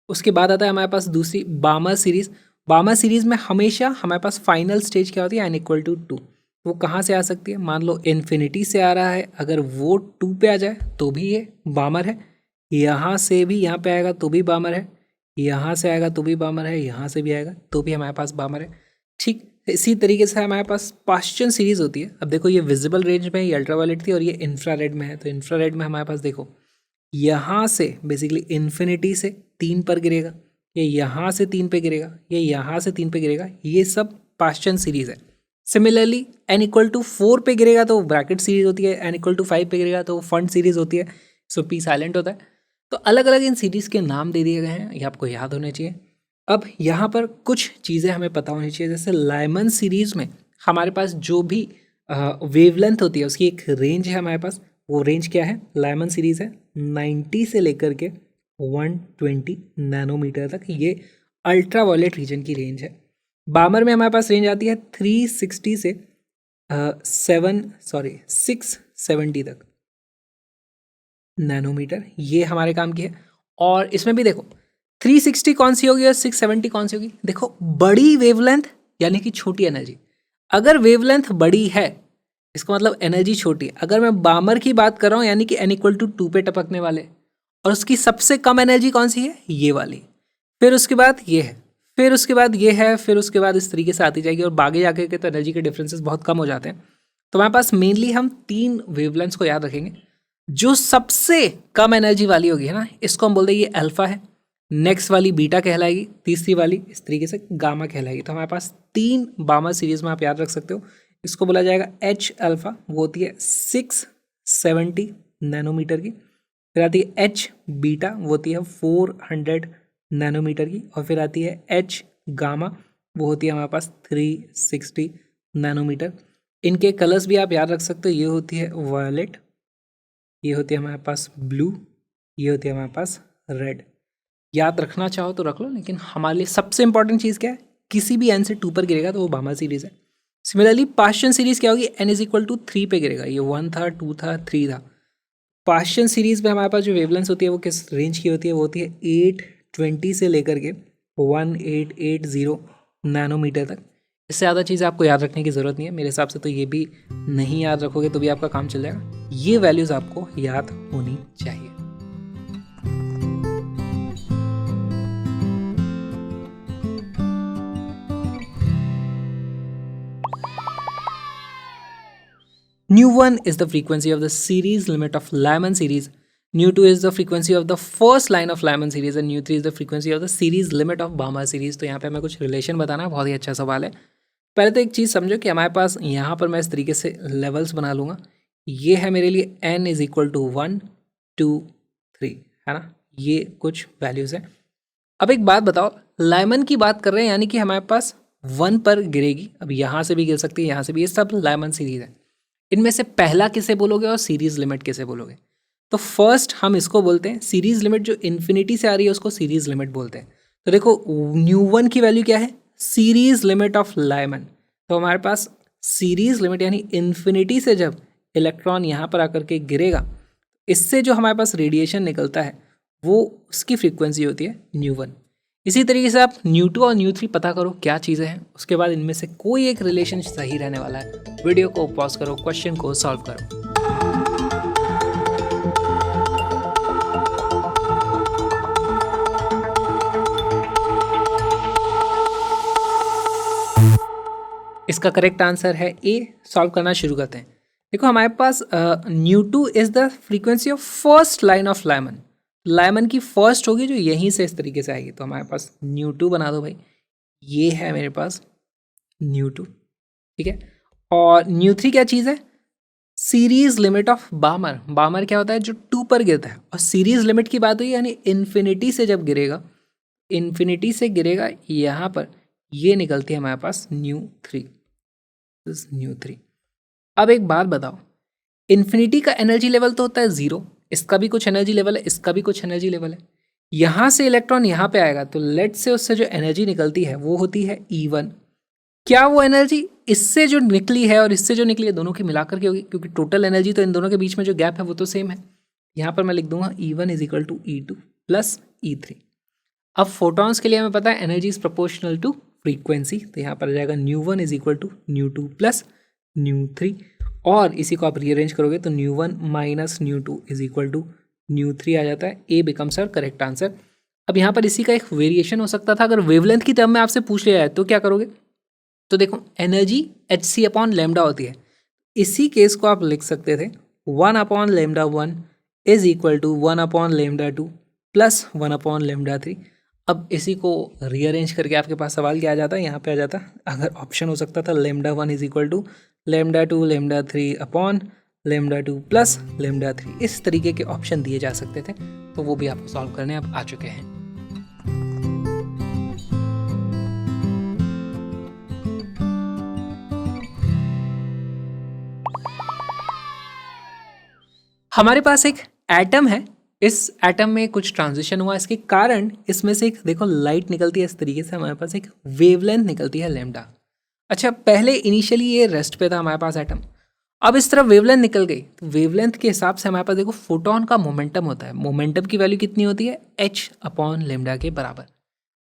उसके बाद आता है हमारे पास दूसरी बामर सीरीज। बामर सीरीज में हमेशा हमारे पास फाइनल स्टेज क्या होती है? n equal to 2। वो कहाँ से आ सकती है? मान लो इन्फिनिटी से आ रहा है, अगर वो 2 पे आ जाए तो भी ये बामर है। यहाँ से भी यहाँ पे आएगा तो भी बामर है, यहाँ से आएगा तो भी बामर है, यहाँ से भी आएगा तो भी हमारे पास बामर है। ठीक इसी तरीके से हमारे पास पाश्चन सीरीज होती है। अब देखो, ये विजिबल रेंज में, ये अल्ट्रावायलेट थी, और ये इंफ्रारेड में है। तो इंफ्रारेड में हमारे पास देखो, यहाँ से बेसिकली इन्फिनिटी से 3 पर गिरेगा, ये यहाँ से 3 पे गिरेगा, ये यहाँ से 3 पे गिरेगा। ये सब पाश्चन सीरीज है। सिमिलरली n इक्वल टू 4 पे गिरेगा तो ब्रैकेट सीरीज होती है, n इक्वल टू 5 पे गिरेगा तो फंड सीरीज होती है, सो p साइलेंट होता है। तो अलग अलग इन सीरीज के नाम दे दिए गए हैं, ये आपको याद होने चाहिए। अब यहाँ पर कुछ चीज़ें हमें पता होनी चाहिए। जैसे लाइमन सीरीज में हमारे पास जो भी वेवलेंथ होती है उसकी एक रेंज है हमारे पास। वो रेंज क्या है? लाइमन सीरीज है 90 से लेकर के 120 नैनोमीटर तक, ये अल्ट्रावायलेट रीजन की रेंज है। बामर में हमारे पास रेंज आती है 360 से 670 तक नैनोमीटर, ये हमारे काम की है। और इसमें भी देखो 360 कौन सी होगी और 670 कौन सी होगी? देखो, बड़ी वेवलेंथ यानी कि छोटी एनर्जी। अगर वेवलेंथ बड़ी है इसका मतलब एनर्जी छोटी है। अगर मैं बामर की बात कर रहा हूँ यानी कि n इक्वल टू 2 पे टपकने वाले, और उसकी सबसे कम एनर्जी कौन सी है? ये वाली। फिर उसके बाद ये है, फिर उसके बाद ये है, फिर उसके बाद इस तरीके से आती जाएगी। और बागे जाके के तो एनर्जी के डिफरेंसेस बहुत कम हो जाते हैं। तो हमारे पास मेनली हम 3 वेवलेंथ्स को याद रखेंगे। जो सबसे कम एनर्जी वाली होगी है ना, इसको हम बोल देंगे ये अल्फा है, नेक्स्ट वाली बीटा कहलाएगी, तीसरी वाली इस तरीके से गामा कहलाएगी। तो हमारे पास 3 बामा सीरीज में आप याद रख सकते हो। इसको बोला जाएगा एच अल्फा, वो होती है 670 नैनोमीटर की। फिर आती है एच बीटा, वो होती है 400 नैनोमीटर की। और फिर आती है एच गामा, वो होती है हमारे पास 360 नैनोमीटर। इनके कलर्स भी आप याद रख सकते हो। ये होती है वायलेट, ये होती है हमारे पास ब्लू, ये होती है हमारे पास रेड। याद रखना चाहो तो रख लो, लेकिन हमारे लिए सबसे इंपॉर्टेंट चीज़ क्या है, किसी भी एन से 2 पर गिरेगा तो वो बामा सीरीज़ है। सिमिलरली पार्शियन सीरीज़ क्या होगी, n इज इक्वल टू 3 पे गिरेगा। ये 1 था, 2 था, 3 था। पार्शियन सीरीज़ में हमारे पास जो वेवलेंथ होती है वो किस रेंज की होती है, वो होती है 820 से लेकर के 1880 नैनोमीटर तक। इससे ज़्यादा चीज़ आपको याद रखने की ज़रूरत नहीं है मेरे हिसाब से। तो ये भी नहीं याद रखोगे तो भी आपका काम चल जाएगा। ये वैल्यूज़ आपको याद होनी चाहिए। Nu 1 is the frequency of the series limit of Lyman series. Nu 2 is the frequency of the first line of Lyman series and Nu 3 is the frequency of the series limit of Balmer series. तो यहाँ पे हमें कुछ relation बताना है, बहुत ही अच्छा सवाल है। पहले तो एक चीज़ समझो कि हमारे पास यहाँ पर मैं इस तरीके से लेवल्स बना लूँगा। ये है मेरे लिए n इज इक्वल टू 1 2 3, है ना, ये कुछ वैल्यूज़ हैं। अब एक बात बताओ, लाइमन की बात कर रहे हैं, यानी कि हमारे पास 1 पर गिरेगी। अब यहाँ से भी गिर सकती है, यहाँ से भी, ये सब लाइमन सीरीज़ है। इनमें से पहला किसे बोलोगे और सीरीज लिमिट किसे बोलोगे? तो फर्स्ट हम इसको बोलते हैं सीरीज लिमिट, जो इन्फिनिटी से आ रही है उसको सीरीज लिमिट बोलते हैं। तो देखो Nu 1 की वैल्यू क्या है, सीरीज लिमिट ऑफ लाइमन। तो हमारे पास सीरीज लिमिट यानी इन्फिनिटी से जब इलेक्ट्रॉन यहाँ पर आकर के गिरेगा, इससे जो हमारे पास रेडिएशन निकलता है वो उसकी फ्रीक्वेंसी होती है Nu 1। इसी तरीके से आप Nu 2 और Nu 3 पता करो क्या चीज़ें हैं, उसके बाद इनमें से कोई एक रिलेशन सही रहने वाला है। वीडियो को पॉज करो, क्वेश्चन को सॉल्व करो। इसका करेक्ट आंसर है ए। सॉल्व करना शुरू करते हैं। देखो हमारे पास Nu 2 is the frequency of first line of Lyman. Lyman की फर्स्ट होगी जो यहीं से इस तरीके से आएगी। तो हमारे पास Nu 2 बना दो भाई, ये है मेरे पास Nu 2, ठीक है। और Nu 3 क्या चीज़ है, सीरीज लिमिट ऑफ बामर। बामर क्या होता है, जो 2 पर गिरता है। और सीरीज लिमिट की बात हुई यानी इन्फिनिटी से जब गिरेगा, इन्फिनिटी से गिरेगा यहाँ पर, ये निकलती है हमारे पास Nu 3, Nu 3। अब एक बात बताओ, इन्फिनिटी का एनर्जी लेवल तो होता है 0, इसका भी कुछ एनर्जी लेवल है, इसका भी कुछ एनर्जी लेवल है। यहाँ से इलेक्ट्रॉन यहाँ पे आएगा तो लेट से उससे जो एनर्जी निकलती है वो होती है E1। क्या वो एनर्जी इससे जो निकली है और इससे जो निकली है दोनों की मिलाकर के होगी, क्योंकि टोटल एनर्जी तो इन दोनों के बीच में जो गैप है वो तो सेम है। यहाँ पर मैं लिख दूंगा E1 is equal to E2 plus E3। अब फोटॉन्स के लिए हमें पता है energy is proportional to frequency, तो यहाँ पर आ जाएगा Nu 1 is equal to Nu 2 plus Nu 3। और इसी को आप रीअरेंज करोगे तो Nu 1 minus Nu 2 is equal to Nu 3 आ जाता है। A becomes our correct answer. अब यहाँ पर इसी का एक वेरिएशन हो सकता था, अगर वेवलेंथ की टर्म में आपसे पूछ लिया जाए तो क्या करोगे? तो देखो एनर्जी hc अपॉन लेमडा होती है। इसी केस को आप लिख सकते थे 1 upon lambda 1 is equal to 1 upon lambda 2 plus 1 upon lambda 3। अब इसी को रीअरेंज करके आपके पास सवाल क्या आ जाता है, यहाँ पे आ जाता, अगर ऑप्शन हो सकता था lambda 1 is equal to lambda 2 lambda 3 upon lambda 2 plus lambda 3। इस तरीके के ऑप्शन दिए जा सकते थे, तो वो भी आपको सॉल्व करने अब आ चुके हैं। हमारे पास एक एटम है, इस एटम में कुछ ट्रांजिशन हुआ, इसके कारण इसमें से एक देखो लाइट निकलती है इस तरीके से, हमारे पास एक वेवलेंथ निकलती है लेमडा। अच्छा, पहले इनिशियली ये रेस्ट पे था हमारे पास एटम, अब इस तरफ वेवलेंथ निकल गई। तो वेवलेंथ के हिसाब से हमारे पास देखो फोटोन का मोमेंटम होता है। मोमेंटम की वैल्यू कितनी होती है, h अपॉन लेमडा के बराबर।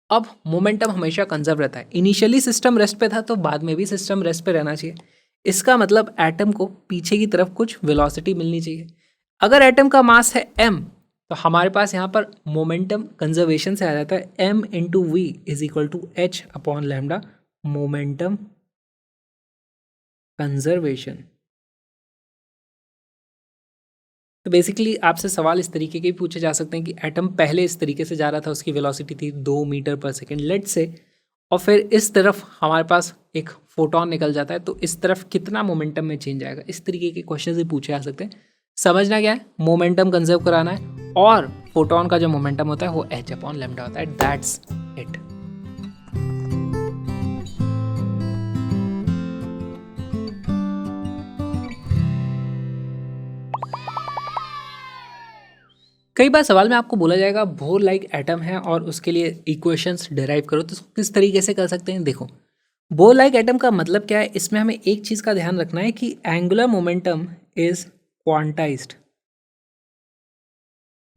अब मोमेंटम हमेशा कंजर्व रहता है। इनिशियली सिस्टम रेस्ट पे था तो बाद में भी सिस्टम रेस्ट पे रहना चाहिए। इसका मतलब एटम को पीछे की तरफ कुछ वेलोसिटी मिलनी चाहिए। अगर एटम का मास है m, तो हमारे पास यहाँ पर मोमेंटम कंजर्वेशन से आ जाता है m into v is equal to h upon lambda. Momentum conservation तो बेसिकली आपसे सवाल इस तरीके के भी पूछे जा सकते हैं कि एटम पहले इस तरीके से जा रहा था, उसकी वेलोसिटी थी 2 मीटर पर सेकेंड लेट से, और फिर इस तरफ हमारे पास एक फोटोन निकल जाता है, तो इस तरफ कितना मोमेंटम में चेंज आएगा। इस तरीके के क्वेश्चन भी पूछे जा सकते हैं। समझना क्या है, मोमेंटम कंजर्व कराना है, और फोटोन का जो मोमेंटम होता है वो h/λ होता है। That's it. कई बार सवाल में आपको बोला जाएगा बोर लाइक एटम है और उसके लिए इक्वेशंस डिराइव करो, तो किस तरीके से कर सकते हैं। देखो, बोर लाइक एटम का मतलब क्या है, इसमें हमें एक चीज़ का ध्यान रखना है कि एंगुलर मोमेंटम इज क्वांटाइज्ड।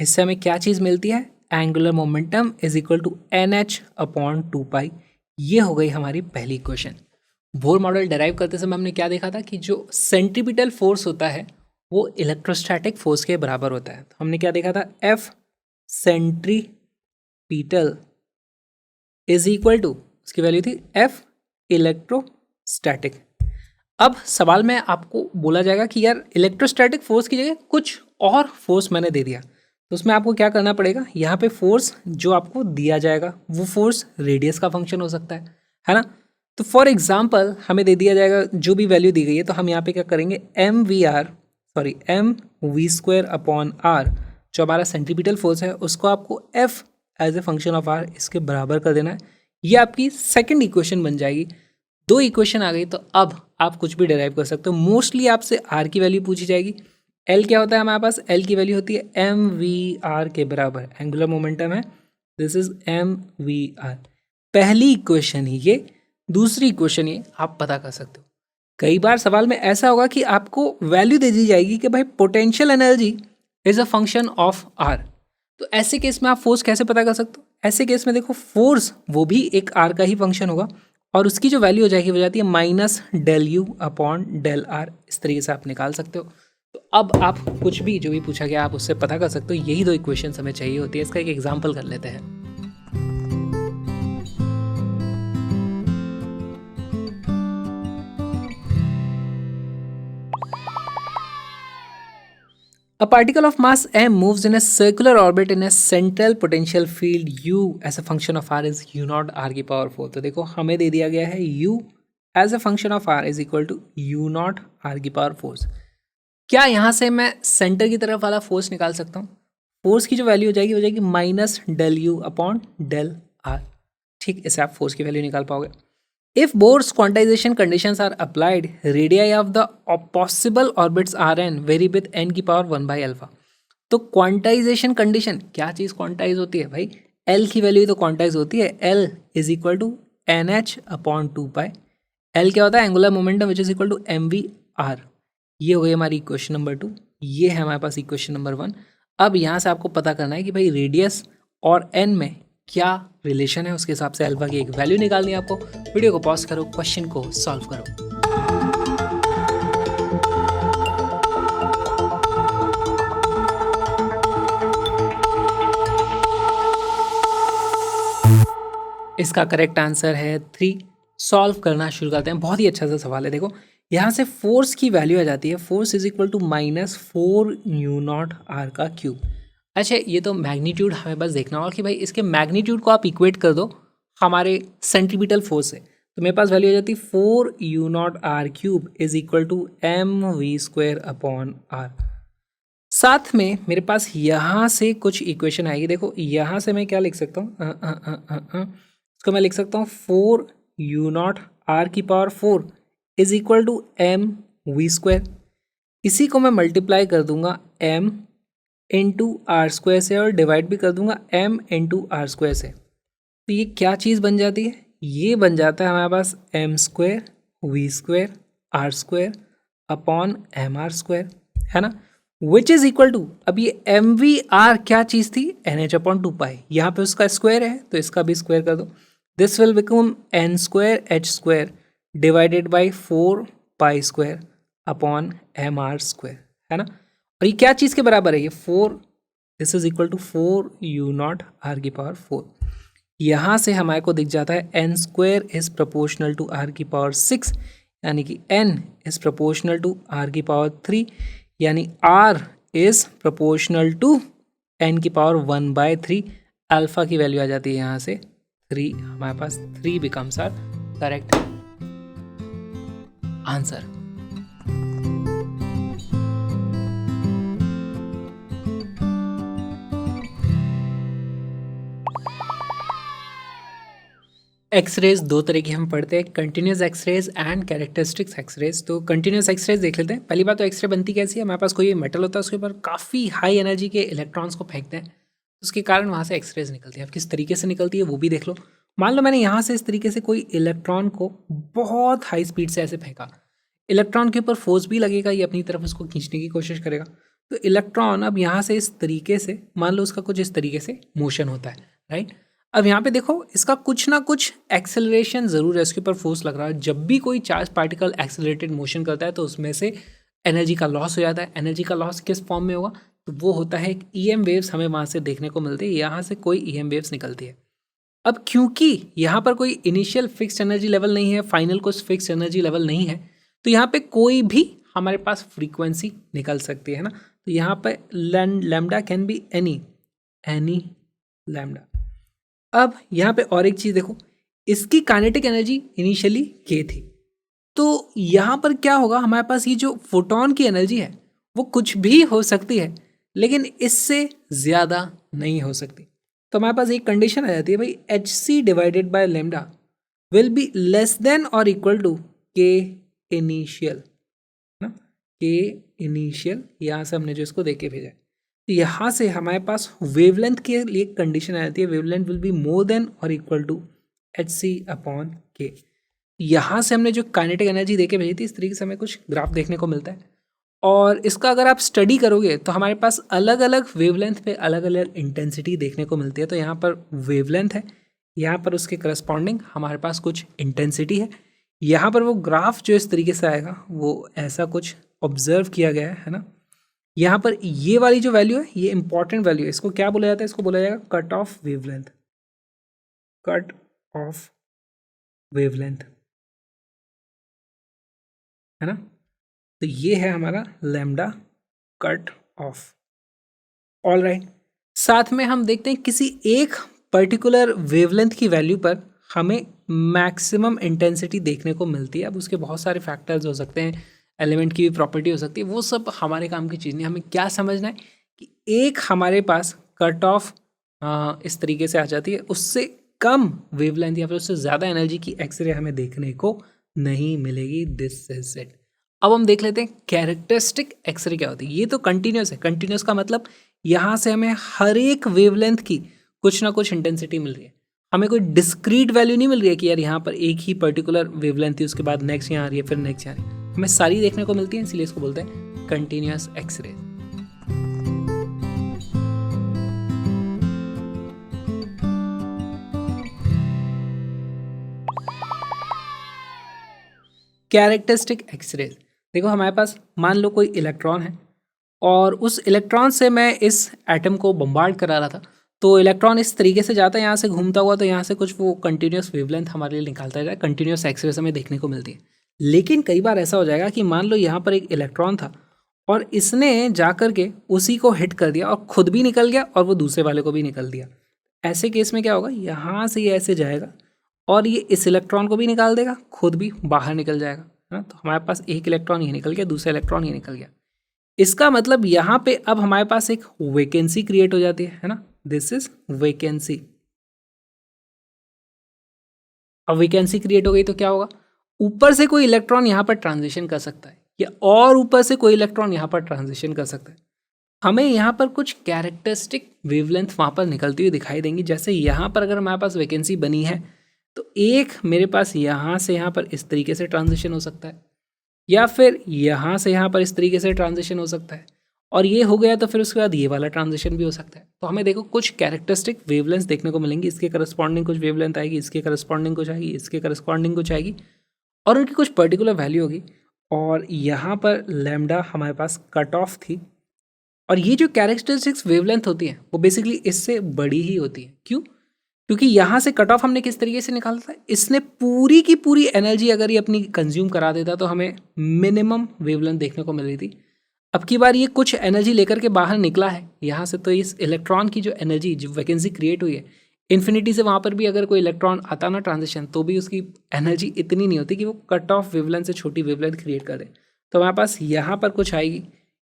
इससे हमें क्या चीज़ मिलती है, angular momentum is equal to NH/2π। ये हो गई हमारी पहली इक्वेशन। बोर मॉडल डिराइव करते समय हमने क्या देखा था कि जो सेंट्रीपिटल फोर्स होता है वो इलेक्ट्रोस्टैटिक फोर्स के बराबर होता है। तो हमने क्या देखा था, F centripetal is equal to, उसकी वैल्यू थी F इलेक्ट्रोस्टैटिक। अब सवाल में आपको बोला जाएगा कि यार इलेक्ट्रोस्टैटिक फोर्स की जगह कुछ और फोर्स मैंने दे दिया, तो उसमें आपको क्या करना पड़ेगा, यहाँ पे फोर्स जो आपको दिया जाएगा वो फोर्स रेडियस का फंक्शन हो सकता है ना। तो फॉर एग्जाम्पल हमें दे दिया जाएगा जो भी वैल्यू दी गई है, तो हम यहाँ पे क्या करेंगे, mv/r, जो हमारा सेंट्रीपिटल फोर्स है उसको आपको F as a function of r इसके बराबर कर देना है। ये आपकी सेकंड इक्वेशन बन जाएगी। 2 इक्वेशन आ गई, तो अब आप कुछ भी डिराइव कर सकते हो। मोस्टली आपसे r की वैल्यू पूछी जाएगी। L क्या होता है हमारे पास, L की वैल्यू होती है mvr के बराबर, एंगुलर मोमेंटम है, दिस इज mvr। पहली इक्वेशन ही ये, दूसरी इक्वेशन ये आप पता कर सकते हो। कई बार सवाल में ऐसा होगा कि आपको वैल्यू दे दी जाएगी कि भाई potential energy is a function of r, तो ऐसे केस में आप फोर्स कैसे पता कर सकते हो। ऐसे केस में देखो, फोर्स वो भी एक आर का ही फंक्शन होगा, और उसकी जो वैल्यू हो जाएगी वो जाती है -∂u/∂r। इस तरीके से आप निकाल सकते हो। तो अब आप कुछ भी जो भी पूछा गया आप उससे पता कर सकते हो। यही 2 इक्वेशन हमें चाहिए होती है। इसका एक एग्जाम्पल कर लेते हैं। A particle of mass m moves in a circular orbit in a central potential field u as a function of r is u0r⁴। तो देखो हमें दे दिया गया है u as a function of r is equal to u0r⁴। क्या यहाँ से मैं सेंटर की तरफ वाला फोर्स निकाल सकता हूँ। फोर्स की जो वैल्यू हो जाएगी वो जाएगी -∂u/∂r। ठीक, इससे आप फोर्स की वैल्यू निकाल पाओगे। If Bohr's quantization conditions are applied, radii of the possible orbits Rn vary with n⁴1/α। तो क्वांटाइजेशन कंडीशन, क्या चीज़ क्वांटाइज होती है भाई, L की वैल्यू तो क्वांटाइज होती है। L is equal to NH/2π। L क्या होता है, angular momentum which is equal to mvr। ये हो गई हमारी इक्वेशन नंबर 2। ये है हमारे पास इक्वेशन नंबर 1। अब यहाँ से आपको पता करना है कि भाई रेडियस और n में क्या रिलेशन है, उसके हिसाब से अल्फा की एक वैल्यू निकालनी है आपको। वीडियो को पॉज करो, क्वेश्चन को सॉल्व करो। इसका करेक्ट आंसर है 3। सॉल्व करना शुरू करते हैं। बहुत ही अच्छा सा सवाल है। देखो यहाँ से फोर्स की वैल्यू आ जाती है, force is equal to -4u0r3। अच्छा, ये तो मैग्नीट्यूड हमें बस देखना होगा कि भाई इसके मैग्नीट्यूड को आप इक्वेट कर दो हमारे सेंट्रीपिटल फोर्स से, तो मेरे पास वैल्यू हो जाती है 4u0r³ is equal to mv²/r। साथ में मेरे पास यहाँ से कुछ इक्वेशन आएगी। देखो यहाँ से मैं क्या लिख सकता हूँ, इसको मैं लिख सकता हूँ 4u0r⁴ is equal to mv²। इसी को मैं मल्टीप्लाई कर दूंगा m इंटू r² से और डिवाइड भी कर दूंगा m इंटू r² से। तो ये क्या चीज़ बन जाती है, ये बन जाता है हमारे पास m² v² r² upon mr², है ना, विच इज इक्वल टू, अब ये mvr क्या चीज़ थी, NH/2π। यहाँ पे उसका स्क्वायर है तो इसका भी स्क्वायर कर दो। This will become n² divided by 4π² upon mr², है ना। और ये क्या चीज़ के बराबर है, ये 4, this is equal to 4u0r⁴। यहाँ से हमारे को दिख जाता है n² is proportional to r⁴ यानी कि n is proportional to r⁴, यानी r इज प्रोपोर्शनल टू n की पावर 1/3। अल्फा की वैल्यू आ जाती है यहाँ से 3, हमारे पास 3 becomes are correct answer. X-rays दो तरह की हम पढ़ते हैं, continuous X-rays and characteristics X-rays. तो कंटिन्यूस एक्सरेज देख लेते हैं। पहली बात तो एक्सरे बनती कैसी है, हमारे पास कोई मेटल होता है उसके ऊपर काफ़ी हाई एनर्जी के इलेक्ट्रॉन्स को फेंकते हैं, उसके कारण वहाँ से एक्सरेज निकलती है। अब किस तरीके से निकलती है वो भी देख लो। मान लो मैंने यहाँ से इस तरीके से कोई इलेक्ट्रॉन को बहुत हाई स्पीड से ऐसे फेंका, इलेक्ट्रॉन के ऊपर फोर्स भी लगेगा, ये अपनी तरफ उसको खींचने की कोशिश करेगा। तो इलेक्ट्रॉन अब यहाँ से इस तरीके से, मान लो उसका कुछ इस तरीके से मोशन होता है, राइट। अब यहाँ पे देखो इसका कुछ ना कुछ एक्सेलरेशन ज़रूर है, इसके ऊपर फोर्स लग रहा है। जब भी कोई चार्ज पार्टिकल एक्सेलरेटेड मोशन करता है तो उसमें से एनर्जी का लॉस हो जाता है। एनर्जी का लॉस किस फॉर्म में होगा, तो वो होता है एक EM वेव्स हमें वहाँ से देखने को मिलती है, यहाँ से कोई EM वेव्स निकलती है। अब क्योंकि यहाँ पर कोई इनिशियल फिक्स्ड एनर्जी लेवल नहीं है, फाइनल कुछ फिक्स्ड एनर्जी लेवल नहीं है, तो यहाँ पे कोई भी हमारे पास फ्रीक्वेंसी निकल सकती है ना। तो यहाँ पे lambda can be any lambda. अब यहाँ पे और एक चीज़ देखो, इसकी काइनेटिक एनर्जी इनिशियली k थी, तो यहाँ पर क्या होगा, हमारे पास ये जो फोटोन की एनर्जी है वो कुछ भी हो सकती है, लेकिन इससे ज़्यादा नहीं हो सकती। तो हमारे पास एक कंडीशन आ जाती है भाई, hc divided by lambda will be less than और इक्वल टू k इनिशियल ना। k इनिशियल यहाँ से हमने जो इसको देख के भेजा है, तो यहाँ से हमारे पास वेवलेंथ के लिए कंडीशन आ जाती है, wavelength will be more than और इक्वल टू hc/k। यहाँ से हमने जो काइनेटिक एनर्जी देके भेजी थी, इस तरीके से हमें कुछ ग्राफ देखने को मिलता है। और इसका अगर आप स्टडी करोगे तो हमारे पास अलग अलग वेवलेंथ पे अलग अलग इंटेंसिटी देखने को मिलती है। तो यहाँ पर वेवलेंथ है, यहाँ पर उसके करस्पॉन्डिंग हमारे पास कुछ इंटेंसिटी है। यहाँ पर वो ग्राफ जो इस तरीके से आएगा वो ऐसा कुछ ऑब्जर्व किया गया है ना। यहाँ पर ये वाली जो वैल्यू है ये इंपॉर्टेंट वैल्यू है, इसको क्या बोला जाता है, इसको बोला जाएगा cut off wavelength, cut off wavelength है ना। तो ये है हमारा lambda cut off. All right, साथ में हम देखते हैं किसी एक पर्टिकुलर वेवलेंथ की वैल्यू पर हमें मैक्सिमम इंटेंसिटी देखने को मिलती है। अब उसके बहुत सारे फैक्टर्स हो सकते हैं, एलिमेंट की भी प्रॉपर्टी हो सकती है, वो सब हमारे काम की चीज़ नहीं। हमें क्या समझना है कि एक हमारे पास कट ऑफ इस तरीके से आ जाती है, उससे कम वेवलेंथ या फिर उससे ज़्यादा एनर्जी की एक्सरे हमें देखने को नहीं मिलेगी। This is it. अब हम देख लेते हैं कैरेक्टरिस्टिक एक्सरे क्या होती है। ये तो कंटिन्यूस है, कंटिन्यूस का मतलब यहाँ से हमें हर एक वेवलेंथ की कुछ ना कुछ इंटेंसिटी मिल रही है, हमें कोई डिस्क्रीट वैल्यू नहीं मिल रही है कि यार यहाँ पर एक ही पर्टिकुलर वेवलेंथ थी, उसके बाद नेक्स्ट यहाँ आ रही है, फिर नेक्स्ट यहाँ आ रही है, हमें सारी देखने को मिलती है, इसलिए इसको बोलते हैं कंटिन्यूस एक्सरे। कैरेक्टरिस्टिक एक्सरे देखो, हमारे पास मान लो कोई इलेक्ट्रॉन है और उस इलेक्ट्रॉन से मैं इस एटम को बम्बार्ड करा रहा था, तो इलेक्ट्रॉन इस तरीके से जाता है यहाँ से घूमता हुआ, तो यहाँ से कुछ वो कंटिन्यूस वेवलेंथ हमारे लिए निकालता जाए, कंटिन्यूस एक्सरे हमें देखने को मिलती है। लेकिन कई बार ऐसा हो जाएगा कि मान लो यहाँ पर एक इलेक्ट्रॉन था और इसने जा कर के उसी को हिट कर दिया और खुद भी निकल गया और वो दूसरे वाले को भी निकल दिया। ऐसे केस में क्या होगा, यहाँ से ये ऐसे जाएगा और ये इस इलेक्ट्रॉन को भी निकाल देगा, खुद भी बाहर निकल जाएगा, है ना। तो हमारे पास एक इलेक्ट्रॉन ये निकल गया, दूसरा इलेक्ट्रॉन ये निकल गया। इसका मतलब यहाँ पे अब हमारे पास एक वैकेंसी क्रिएट हो जाती है ना। This is vacancy. अब वैकेंसी क्रिएट हो गई तो क्या होगा, ऊपर से कोई इलेक्ट्रॉन यहाँ पर ट्रांजिशन कर सकता है या और ऊपर से कोई इलेक्ट्रॉन यहाँ पर ट्रांजिशन कर सकता है। हमें यहाँ पर कुछ कैरेक्टरिस्टिक वेवलेंथ वहाँ पर निकलती हुई दिखाई देंगी। जैसे यहाँ पर अगर हमारे पास वैकेंसी बनी है तो एक मेरे पास यहाँ से यहाँ पर इस तरीके से ट्रांजिशन हो सकता है, या फिर यहाँ से यहाँ पर इस तरीके से ट्रांजिशन हो सकता है, और ये हो गया तो फिर उसके बाद ये वाला ट्रांजिशन भी हो सकता है। तो हमें देखो कुछ कैरेक्टरिस्टिक वेवलेंथ देखने को मिलेंगी, इसके करस्पॉन्डिंग कुछ वेवलेंथ आएगी, इसके करस्पॉन्डिंग कुछ आएगी, इसके करस्पॉन्डिंग कुछ आएगी, और उनकी कुछ पर्टिकुलर वैल्यू होगी। और यहाँ पर लैम्डा हमारे पास कट ऑफ थी, और ये जो कैरेक्टरिस्टिक्स वेवलेंथ होती है वो बेसिकली इससे बड़ी ही होती है। क्यों? क्योंकि यहाँ से कट ऑफ हमने किस तरीके से निकाला था, इसने पूरी की पूरी एनर्जी अगर ये अपनी कंज्यूम करा देता तो हमें मिनिमम वेवलेंथ देखने को मिल रही थी। अब की बार ये कुछ एनर्जी लेकर के बाहर निकला है यहाँ से, तो इस इलेक्ट्रॉन की जो एनर्जी, जो वैकेंसी क्रिएट हुई है इन्फिनिटी से, वहाँ पर भी अगर कोई इलेक्ट्रॉन आता ना ट्रांजिशन, तो भी उसकी एनर्जी इतनी नहीं होती कि वो कट ऑफ वेवलेंथ से छोटी वेवलेंथ क्रिएट कर दे। तो हमारे पास यहाँ पर कुछ आएगी,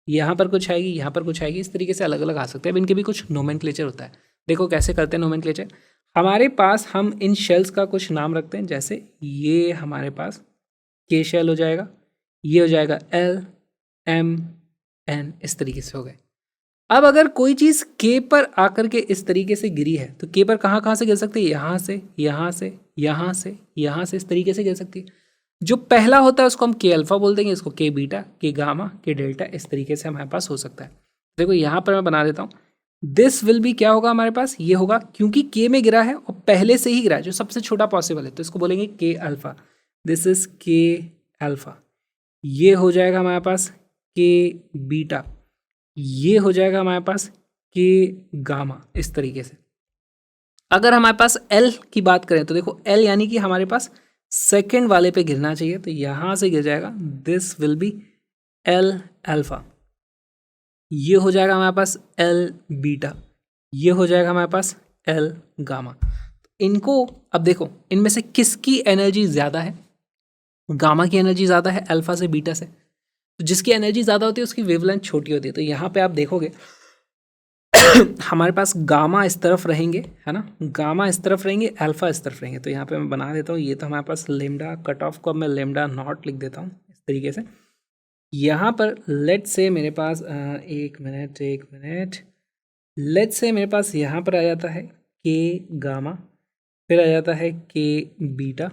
यहाँ पर कुछ आएगी, यहाँ पर कुछ आएगी, इस तरीके से अलग अलग आ सकते हैं। अब इनके भी कुछ नोमेनक्लेचर होता है। देखो कैसे करते हैं नोमेनक्लेचर। हमारे पास हम इन शेल्स का कुछ नाम रखते हैं, जैसे ये हमारे पास के शेल हो जाएगा, ये हो जाएगा एल एम एन, इस तरीके से हो गए। अब अगर कोई चीज़ के पर आकर के इस तरीके से गिरी है तो के पर कहाँ कहाँ से गिर सकती है, यहाँ से, यहाँ से, यहाँ से, यहाँ से, इस तरीके से गिर सकती है। जो पहला होता है उसको हम के अल्फा बोल देंगे, इसको के बीटा, के गामा, के डेल्टा, इस तरीके से हमारे पास हो सकता है। देखो यहाँ पर मैं बना देता हूँ, दिस विल बी क्या होगा हमारे पास, ये होगा, क्योंकि के में गिरा है और पहले से ही गिरा है जो सबसे छोटा पॉसिबल है, तो इसको बोलेंगे के अल्फा, दिस इज के अल्फा। ये हो जाएगा हमारे पास के बीटा, ये हो जाएगा हमारे पास के गामा, इस तरीके से। अगर हमारे पास एल की बात करें तो देखो एल यानी कि हमारे पास सेकंड वाले पे गिरना चाहिए, तो यहाँ से गिर जाएगा, this will be L alpha. ये हो जाएगा हमारे पास एल बीटा, ये हो जाएगा हमारे पास एल गामा। इनको अब देखो, इनमें से किसकी एनर्जी ज़्यादा है? गामा की एनर्जी ज़्यादा है अल्फा से बीटा से। तो जिसकी एनर्जी ज़्यादा होती है उसकी वेवलेंथ छोटी होती है। तो यहाँ पे आप देखोगे हमारे पास गामा इस तरफ रहेंगे, है ना, गामा इस तरफ रहेंगे, अल्फा इस तरफ रहेंगे। तो यहाँ पे मैं बना देता हूँ, ये तो हमारे पास लेमडा, कट ऑफ को अब मैं लेमडा नॉट लिख देता हूँ इस तरीके से। यहाँ पर लेट से मेरे पास एक मिनट, लेट से मेरे पास यहाँ पर आ जाता है के गामा, फिर आ जाता है के बीटा,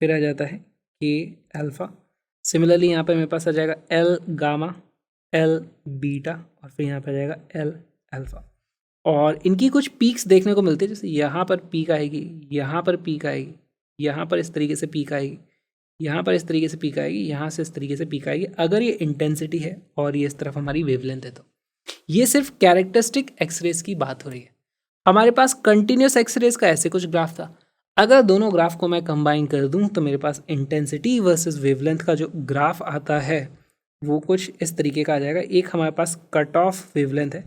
फिर आ जाता है के अल्फा। सिमिलरली यहाँ पर मेरे पास आ जाएगा एल गामा, एल बीटा, और फिर यहाँ पर आ जाएगा एल अल्फा। और इनकी कुछ पीक्स देखने को मिलती है, जैसे यहाँ पर पीक आएगी, यहाँ पर पीक आएगी, यहाँ पर इस तरीके से पीक आएगी, यहाँ पर इस तरीके से पीक आएगी, यहाँ से इस तरीके से पीक आएगी। अगर ये इंटेंसिटी है और ये इस तरफ हमारी वेवलेंथ है, तो ये सिर्फ कैरेक्टरिस्टिक एक्सरेज की बात हो रही है। हमारे पास कंटिन्यूस एक्सरेज का ऐसे कुछ ग्राफ था। अगर दोनों ग्राफ को मैं कंबाइन कर दूं तो मेरे पास इंटेंसिटी वर्सेस वेवलेंथ का जो ग्राफ आता है वो कुछ इस तरीके का आ जाएगा। एक हमारे पास कट ऑफ वेवलेंथ है,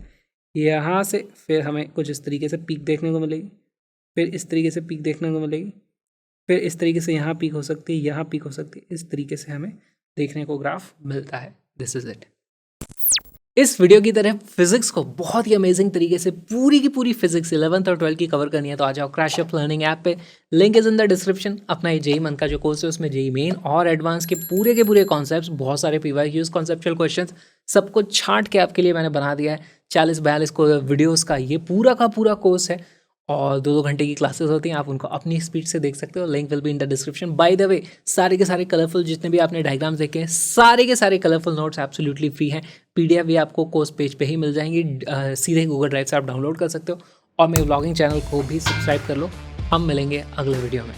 यहाँ से फिर हमें कुछ इस तरीके से पीक देखने को मिलेगी, फिर इस तरीके से पीक देखने को मिलेगी, फिर इस तरीके से यहाँ पीक हो सकती है, यहाँ पीक हो सकती है, इस तरीके से हमें देखने को ग्राफ मिलता है। This is it. इस वीडियो की तरह फिजिक्स को बहुत ही अमेजिंग तरीके से पूरी की पूरी फिजिक्स 11th और 12th की कवर करनी है तो आ जाओ क्रैशअप लर्निंग ऐप पे, link is in the description. अपना ये जेई मंथ का जो कोर्स है उसमें जेई मेन और एडवांस के पूरे कॉन्सेप्ट्स, बहुत सारे पीवाईक्यूज, कॉन्सेप्चुअल क्वेश्चंस, सबको छांट के आपके लिए मैंने बना दिया है। 40-42 को वीडियोज़ का ये पूरा का पूरा कोर्स है और 2-2 घंटे की क्लासेस होती हैं। आप उनको अपनी स्पीड से देख सकते हो। Link will be in the description. By the way, सारे के सारे कलरफुल जितने भी आपने डायग्राम्स देखे हैं, सारे के सारे कलरफुल नोट्स एब्सोल्युटली फ्री हैं। पीडीएफ भी आपको कोर्स पेज पे ही मिल जाएंगी, सीधे गूगल ड्राइव से आप डाउनलोड कर सकते हो। और मेरे व्लॉगिंग चैनल को भी सब्सक्राइब कर लो। हम मिलेंगे अगले वीडियो में।